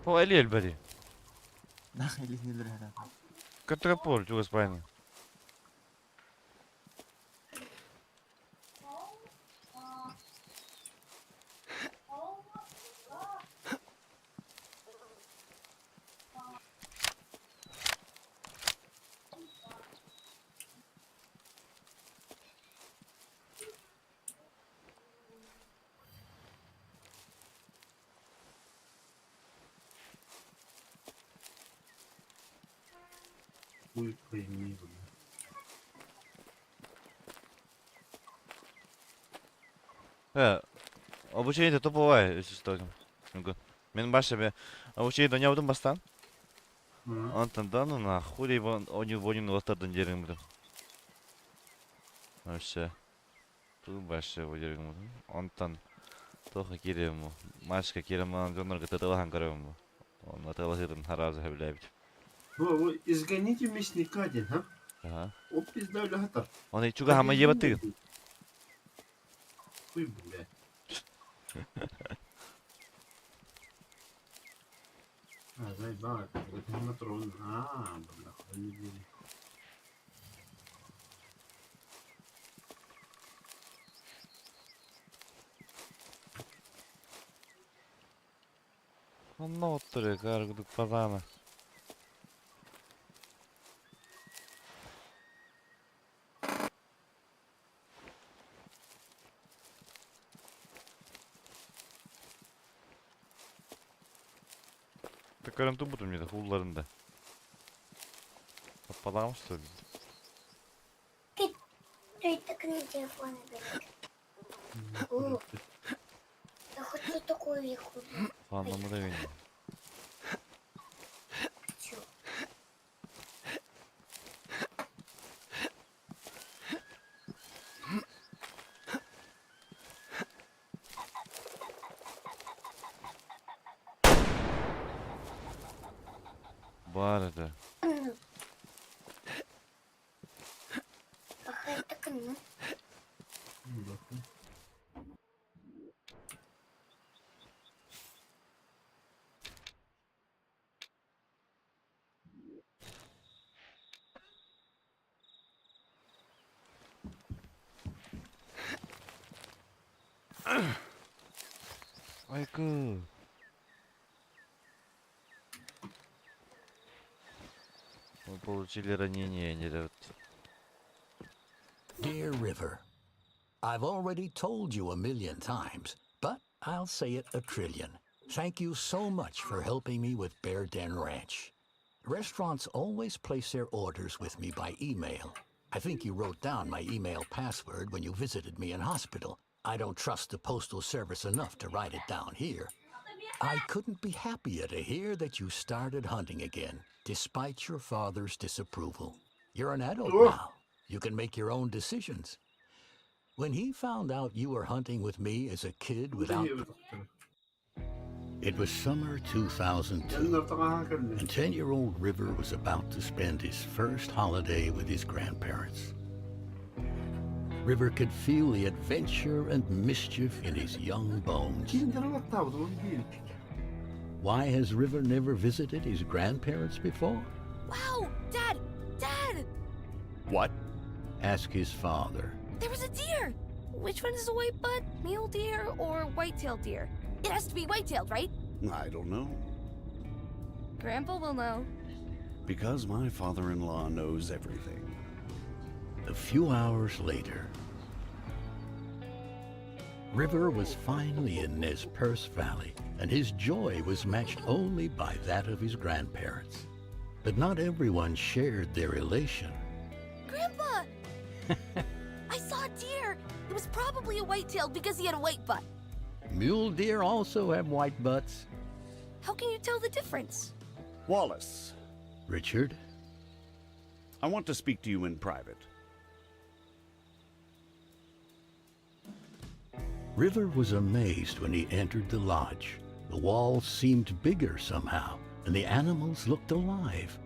Oh, eli elbette.
Nah, ini neler ada.
Ketrapol juga spine.
Ой, пойми, блин.
Обучение то бывает, если что. Мен башебе обучение не будем бастан. Он там да, ну нахуй его он остатан дерем. Вообще. Тут баше выдерем. Он там только кирему. Машка кирему, он говорит, это лахан карему. Он это лахан хараза хавляет.
Вы изгоните мясника один, а?
Ага.
О, пизда, лягатар.
Он и чуга хама еба ты.
Хуй, блядь. Заебал, это аниматрон. Бля, хуй, блядь.
Он ноутре, как тут пазана. Такарым тут будем мне так уларында. Попадам что ли?
Ты так на телефоне берет. О, я хочу такую веху.
Ладно, мгновение.
Чё?
Барда.
Какая так ну.
Айку. Мы получили ранение, не дают.
Dear River, I've already told you a million times, but I'll say it a trillion. Thank you so much for helping me with Bear Den Ranch. Restaurants always place their orders with me by email. I think you wrote down my email password when you visited me in hospital. I don't trust the Postal Service enough to write it down here. I couldn't be happier to hear that you started hunting again, despite your father's disapproval. You're an adult now. You can make your own decisions. When he found out you were hunting with me as a kid without... It was summer 2002, and 10-year-old River was about to spend his first holiday with his grandparents. River could feel the adventure and mischief in his young bones. Why has River never visited his grandparents before?
Wow! Dad! Dad!
What? Ask his father.
There was a deer! Which one is a white butt? Mule deer or white-tailed deer? It has to be white-tailed, right?
I don't know.
Grandpa will know.
Because my father-in-law knows everything.
A few hours later, River was finally in Nez Perce Valley, and his joy was matched only by that of his grandparents. But not everyone shared their elation.
Grandpa! I saw a deer! It was probably a white-tailed because he had a white butt.
Mule deer also have white butts.
How can you tell the difference?
Wallace,
Richard?
I want to speak to you in private.
River was amazed when he entered the lodge. The walls seemed bigger somehow, and the animals looked alive.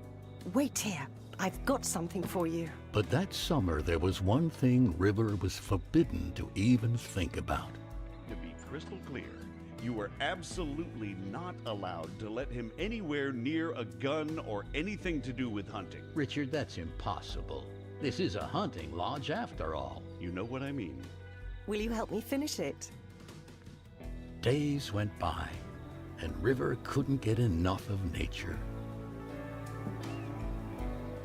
Wait here. I've got something for you.
But that summer, there was one thing River was forbidden to even think about.
To be crystal clear, you were absolutely not allowed to let him anywhere near a gun or anything to do with hunting.
Richard, that's impossible. This is a hunting lodge after all.
You know what I mean.
Will you help me finish it?
Days went by, and River couldn't get enough of nature.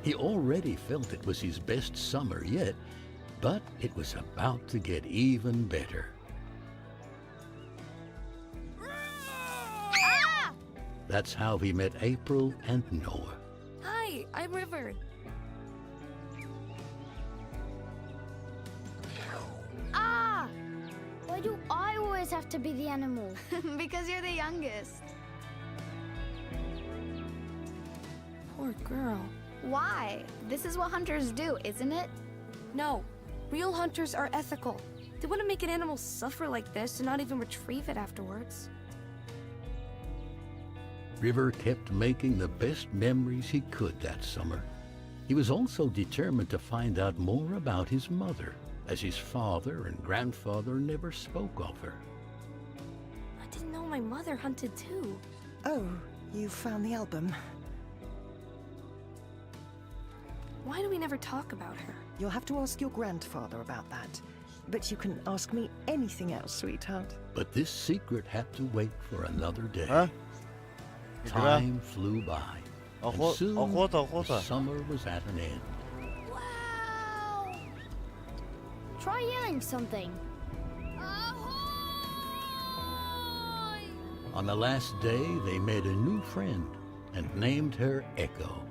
He already felt it was his best summer yet, but it was about to get even better.
Ah!
That's how he met April and Noah.
Hi, I'm River.
do I always have to be the animal?
Because you're the youngest.
Poor girl.
Why? This is what hunters do, isn't it?
No. Real hunters are ethical. They wouldn't make an animal suffer like this and not even retrieve it afterwards.
River kept making the best memories he could that summer. He was also determined to find out more about his mother, as his father and grandfather never spoke of her.
I didn't know my mother hunted too.
Oh, you found the album.
Why do we never talk about her?
You'll have to ask your grandfather about that. But you can ask me anything else, sweetheart.
But this secret had to wait for another day.
Huh?
Time flew by, and soon
охота.
the summer was at an end.
Wow! Try yelling something.
On the last day, they made a new friend and named her Echo.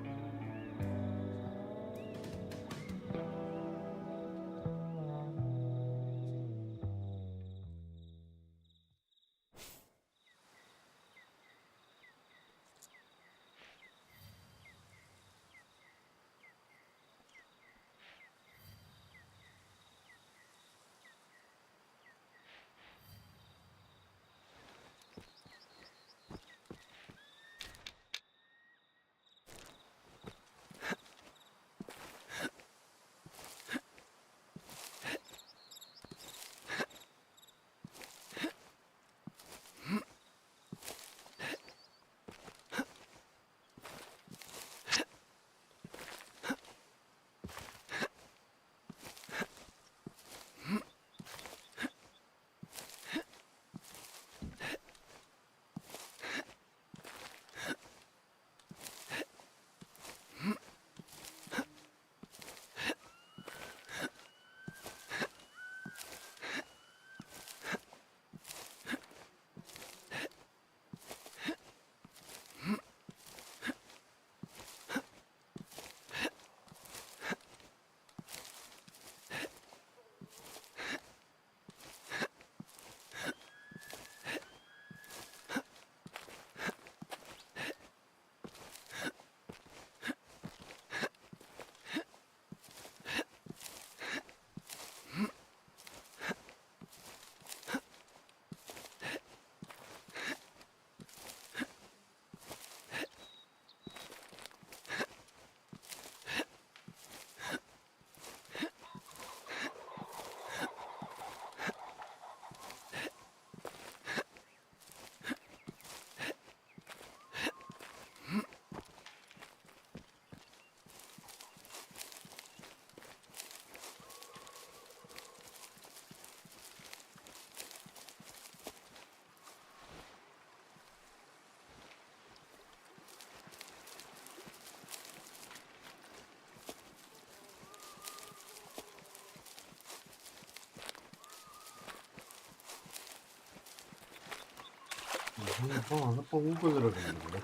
Ano pa Google rin nila?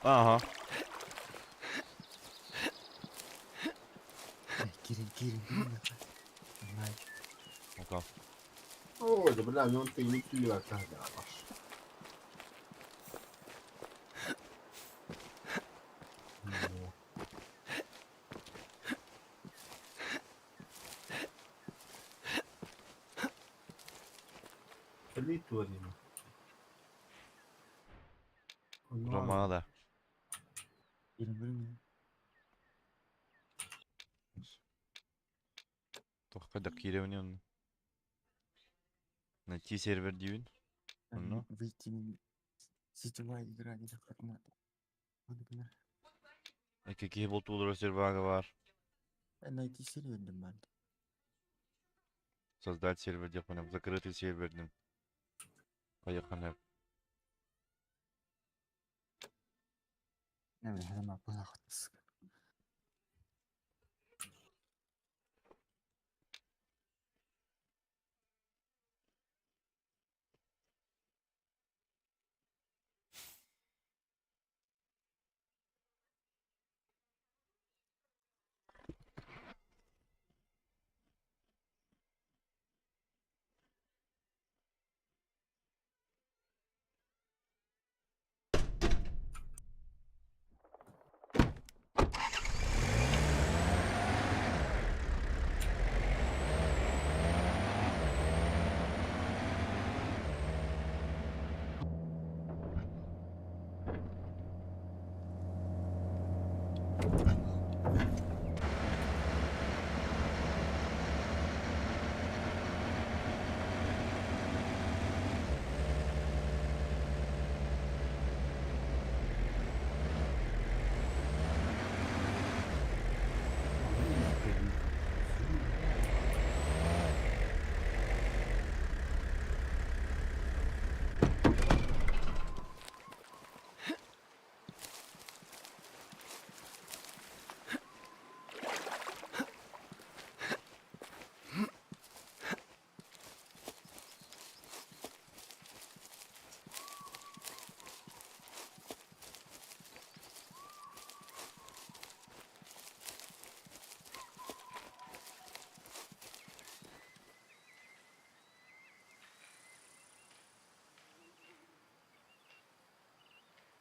Aha.
Girin.
Okay.
Oo, det blev någonting nytt i verkligen här alltså. Lite var det.
Romana.
Girin.
Только докидывание. Найти сервер Divin. Ну.
Выйти сетевая игра не так формат.
Какие болтулары сервера var?
Найти сервер demanda.
Создать сервер, я понял. Закрытый сервер. Поехали.
Она плохо.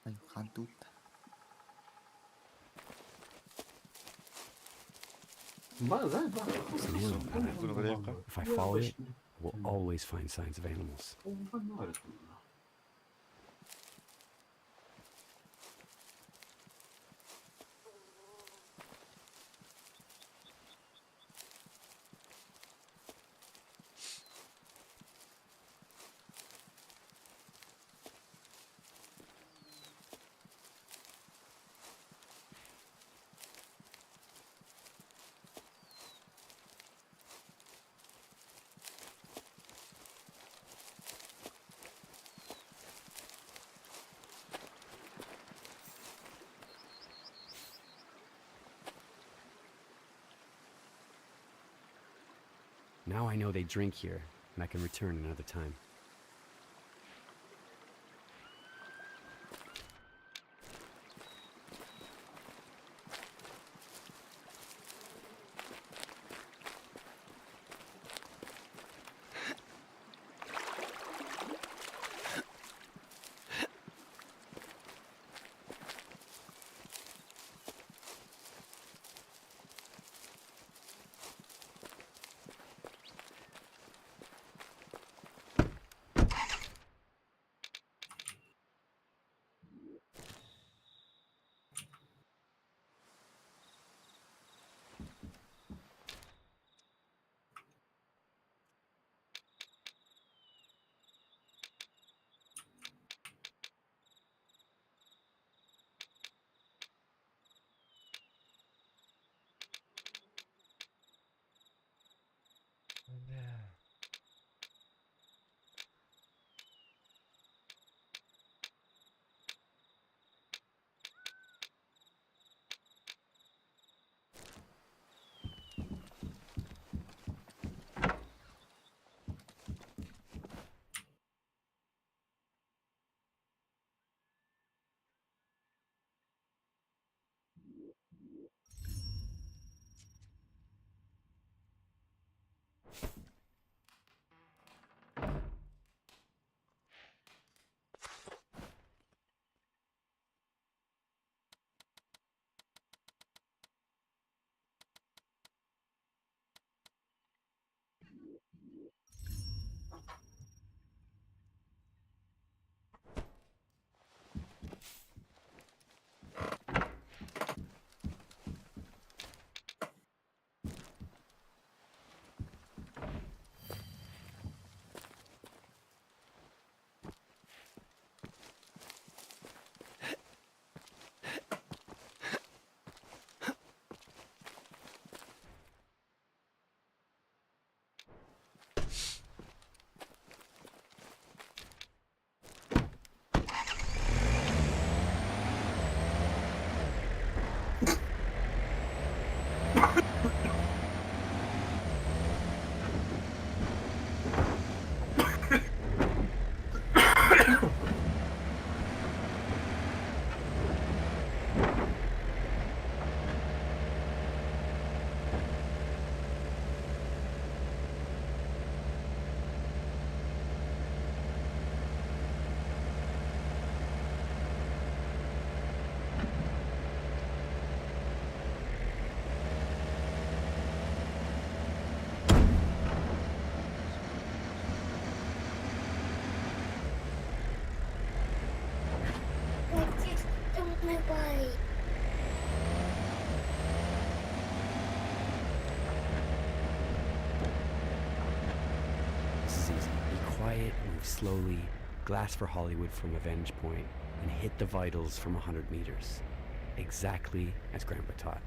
Ayo, kantut.
If I follow it, we'll always find signs of animals. Now I know they drink here, and I can return another time.
My bike.
it move slowly, glass for Hollywood from a vantage point, and hit the vitals from 100 meters. Exactly as Grandpa taught.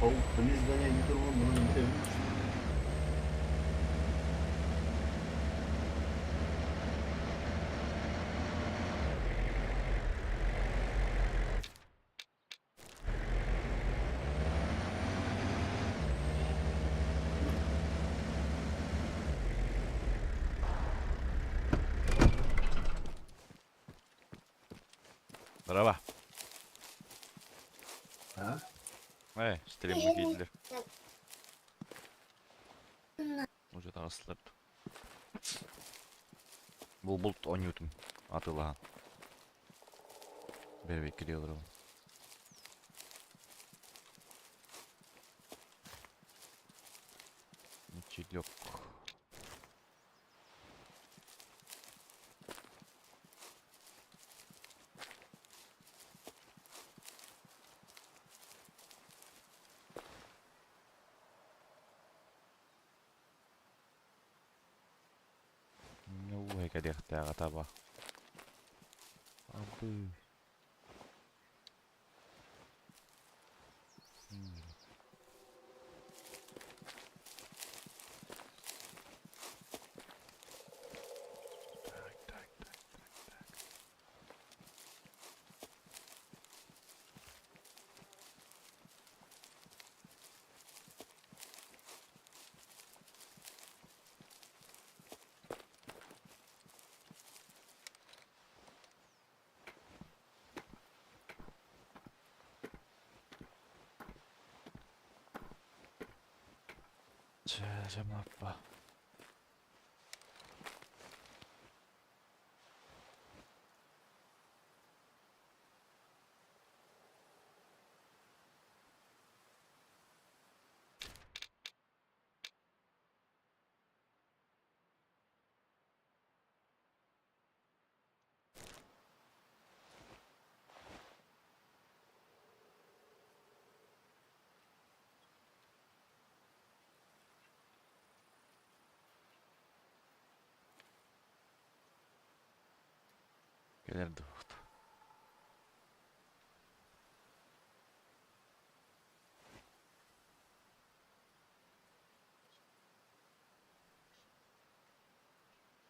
Oh, temiz gene bir durum bunu indirebilmiş.
Merhaba.
Ha?
Стрим выглядели. Уже там слэп. Булт онютым. Атылған. Бербек кирилдер ол. Ничилек. Кадех тяга таба. Абы. Mappa. Gelirdi.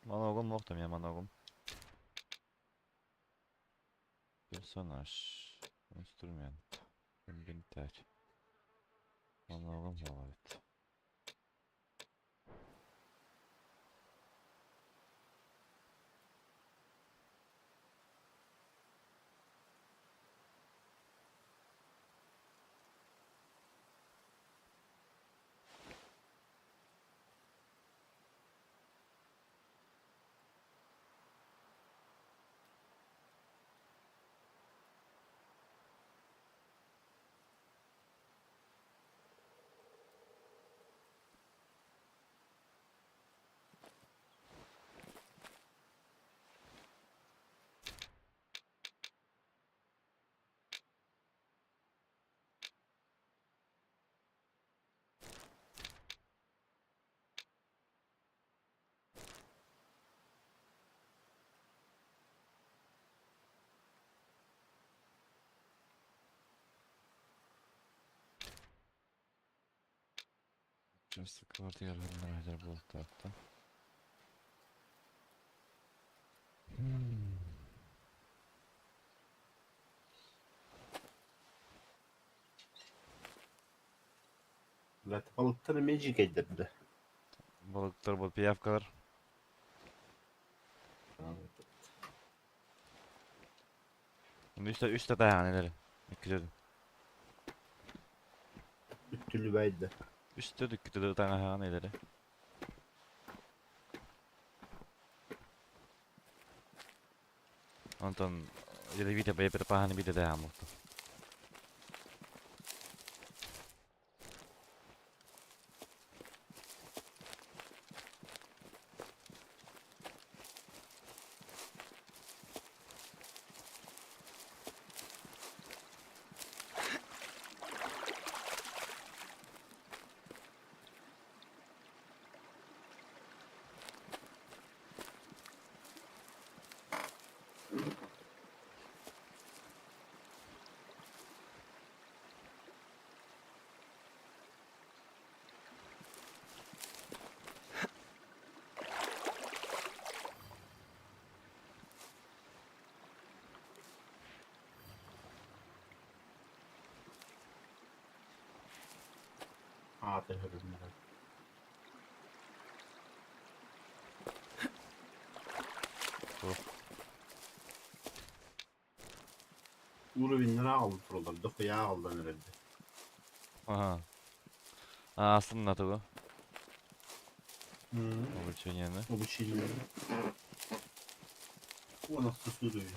Моногом мог там я моногом. Персонаж. Инструмент. Инвентарь. Моногом ловит. Часто квартира нравится болтать-то.
Zaten balıkları magic edirdi.
Balıklar bu piyafkalar. Şimdi üstte dayaneleri. Güzel.
Üttülü beydi.
Üstte dükküde dayaneleri. Ondan jadi video berpahan video dayamu.
Atı hürümler. Ulu binlere aldı buralar. Dokuya aldı herhalde.
Aha. Aslında tabi.
Hı.
Обучение.
Обучение. O nasıl sürüyor?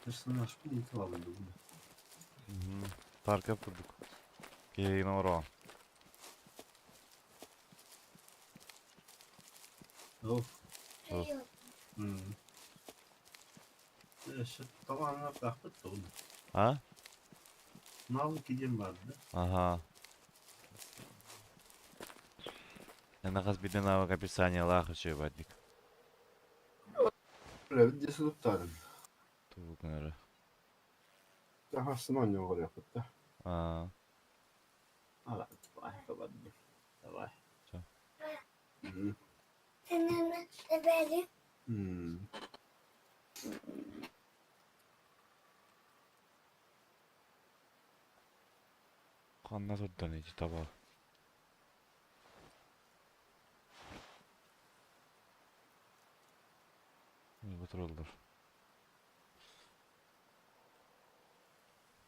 Personaj bir ilk alındı bunu.
Park yaptırdık. Yine oraya.
Of.
Of.
İşte tamamen bıraktık da onu.
Ha?
Nallık gideyim vardı.
Ага. Я нахаз беды навык описания лаха чебатник.
Böyle bir cesur tutarım.
Tuvuk nere.
Daha sınavını var yapıp da.
Aa.
Ala, vay kapadım. Vay.
Senin de benim.
Kanna tuttan hiç tabağı. Batırılır.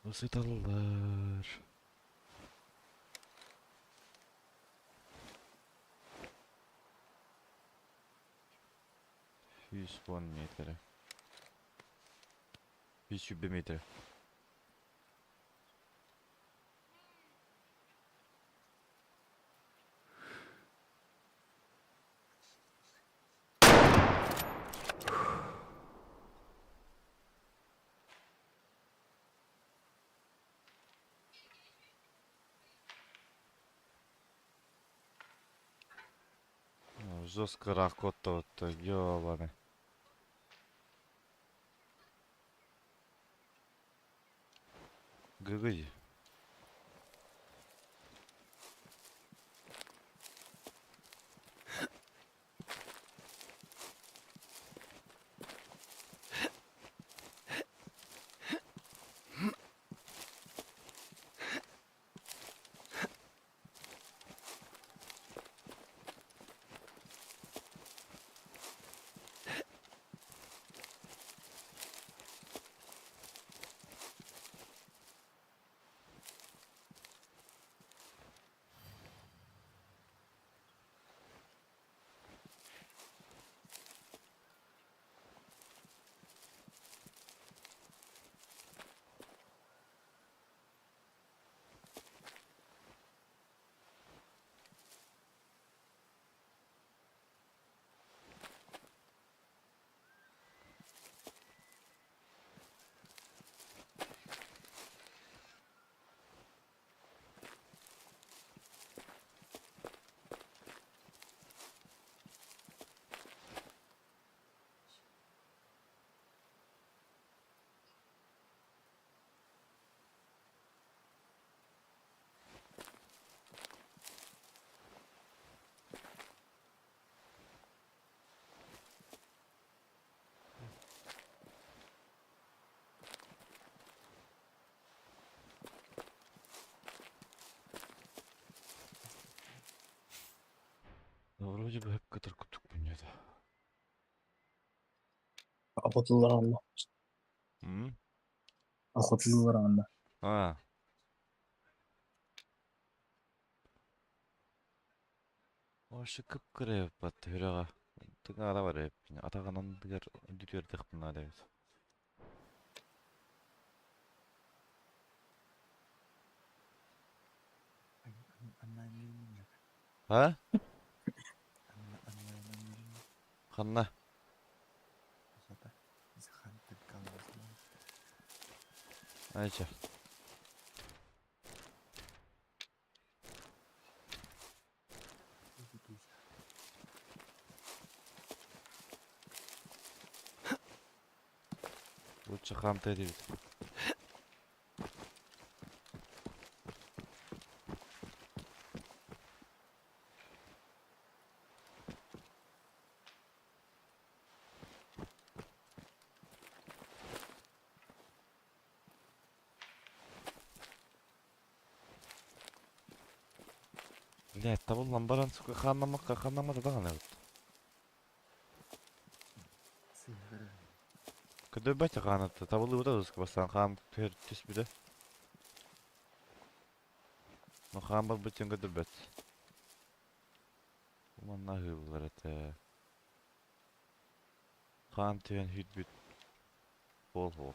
Isıtılır. Yüz metre. 100 metre. Жестко ракота-то, ёбаный. Гыгый. Но вроде бы который кутук нет.
Апатылlar anda. Apatıllar anda.
А. Ошы кып-кырып батты хүрага. Тыга ара бар эп. Атаганан дигер дүтөр тыкпына деп. А? Kanna. Ayça. Лучше ханта edit. Блядь, того ламбаран, сука, ханнама да гана. Көдөбәт ганаты, табылы да дуск бастан хам төс биде. Но хам бар бүтән көдөбәт. Манна хыллар это. Хан тен хит бит. Бол.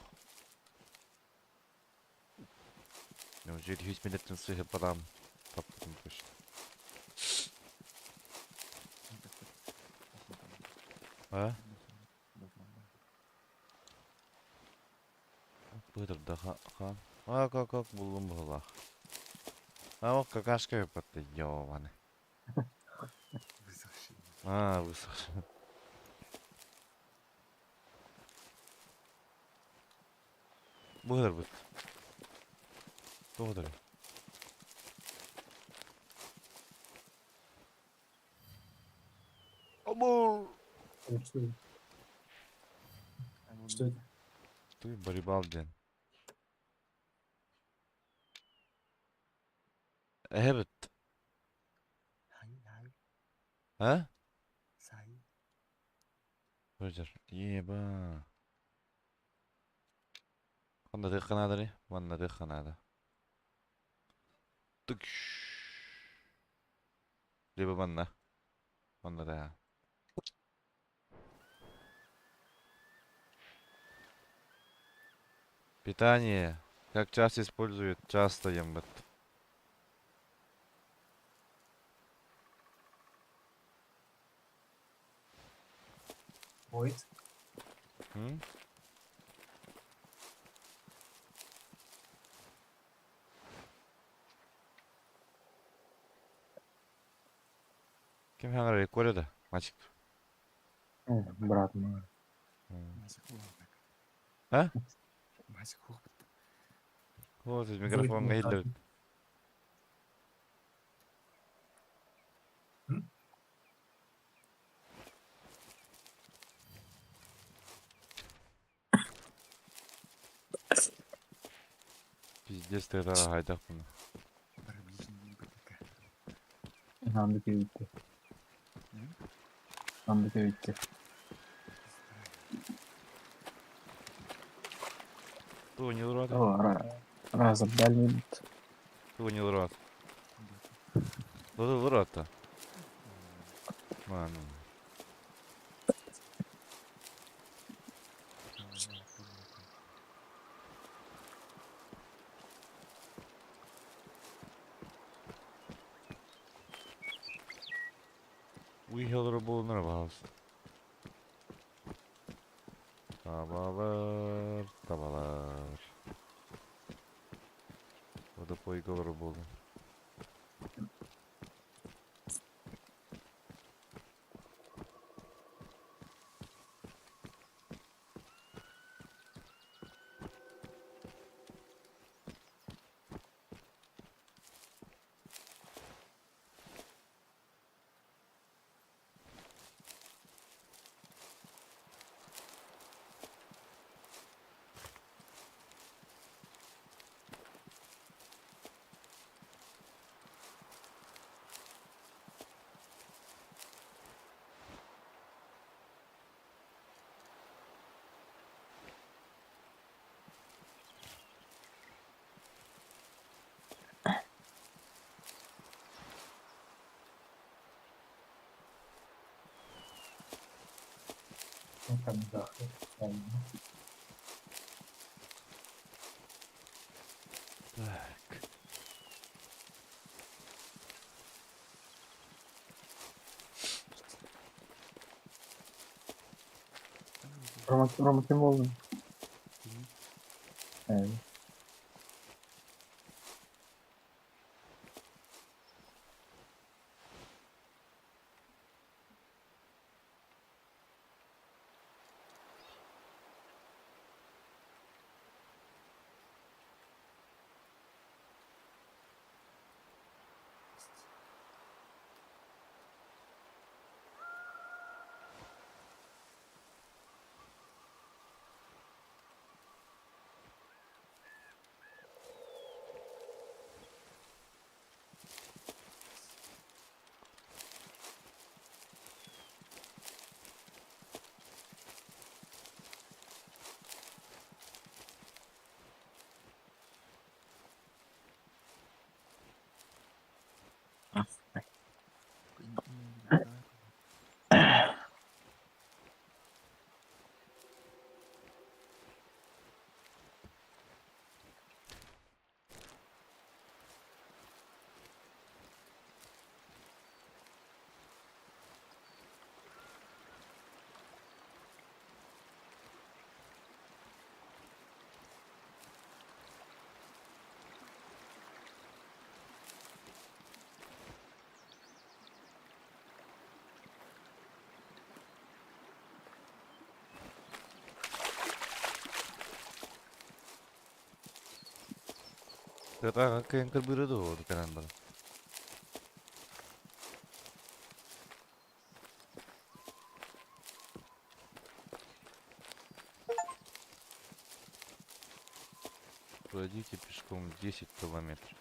Ну, жит хит минуттан сыгы падам. Таптым пуш. А? Быдырда хан. А как булым була. А вот какашка выпадет, ёбаный. А, высохший. Быдыр быт. Быдыр. Амур.
Что это?
Ты барибалден. Evet. Ha? Roger. Yeba. Wanda de kanada ni? Wanda de kanada. Tuk. Leba wanda. Wanda de. Питание. Как часто используют? Часто ем это.
Ой.
Kim hangi rekorda? Maçık.
Брат мой.
Ha? Вот, микрофон гайдер. Пиздец, ты это гайдах bunu.
Sandık bitti. Sandık bitti.
Понял, рот.
Раз дальний.
Понял, рот. Вот рот-то. Ладно. Uyuyorlar bulunur bazı. Tabalar. O da poygaları buldum. Так.
Рома кем болдың?
Kata kayak yang kebiru tuh di kanan bang. Пройдите пешком 10 километров.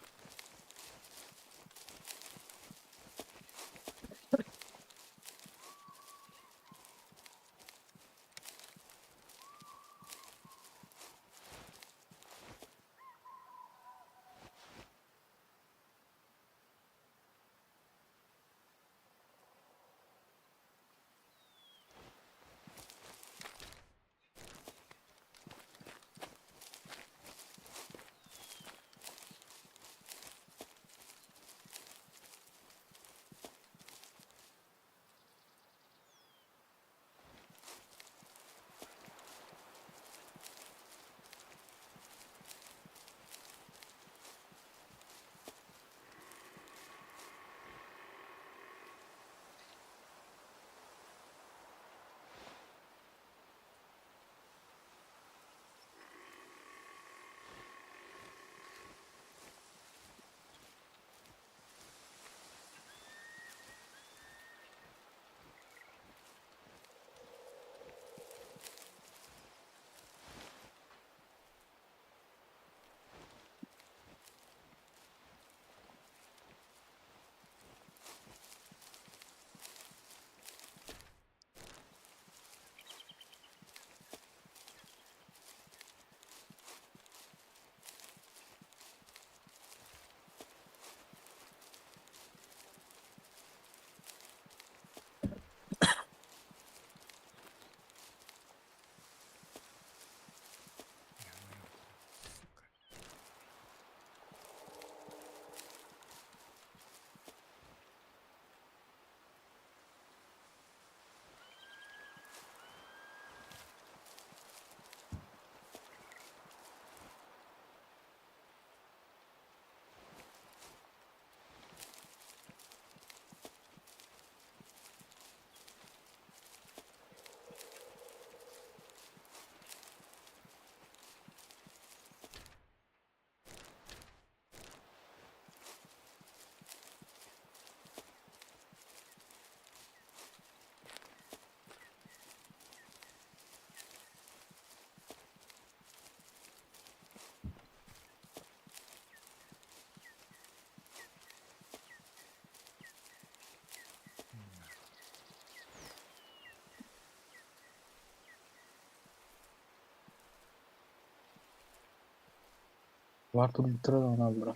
Waktu terus ona bro.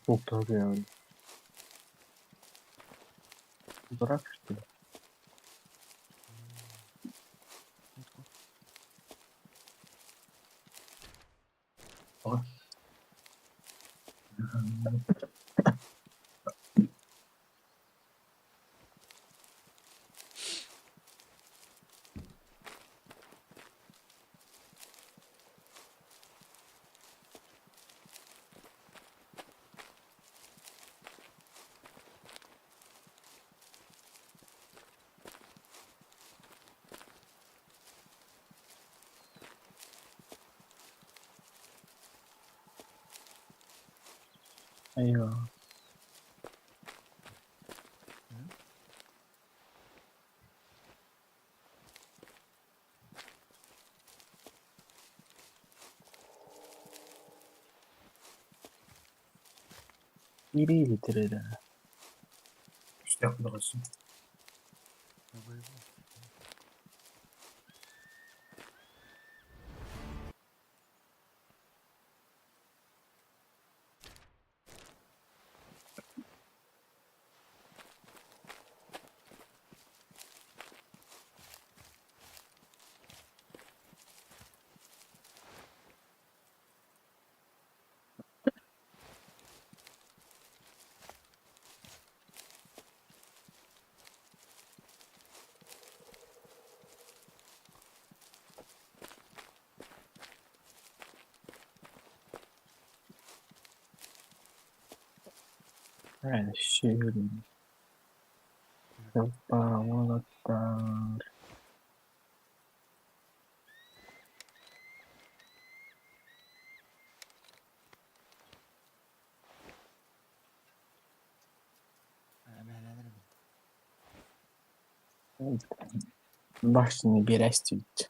Полтора. Дурак, что ли?
Ой.
Айо. Ири тиреда.
Что подалось?
Расширим. Молота. Башни берестить.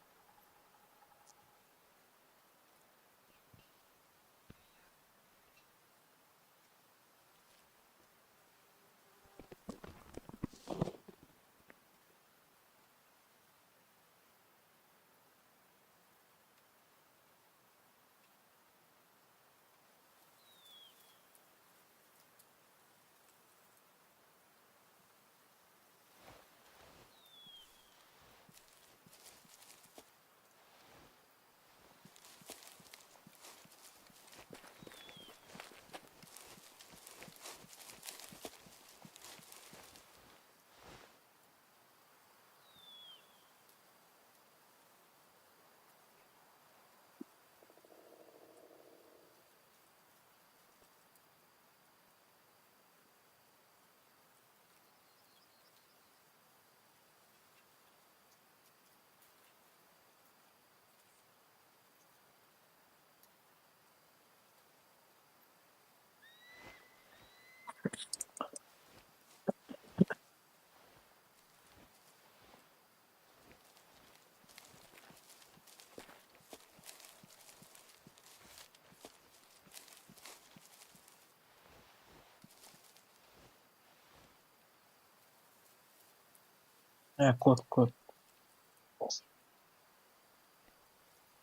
Кот.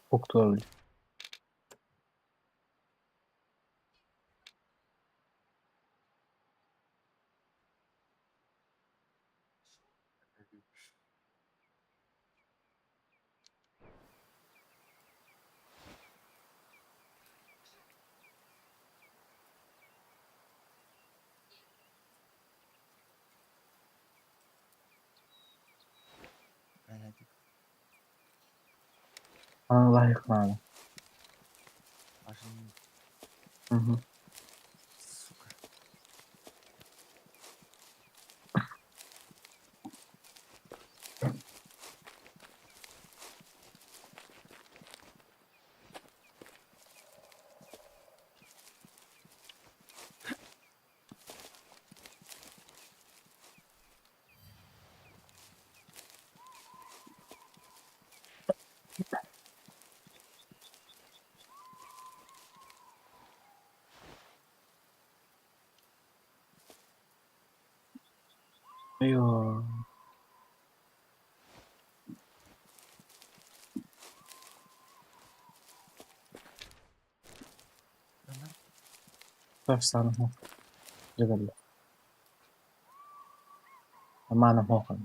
Пуктуаль. Лайк надо. Угу.
First, ano ho. Jagal. Amana ho kan.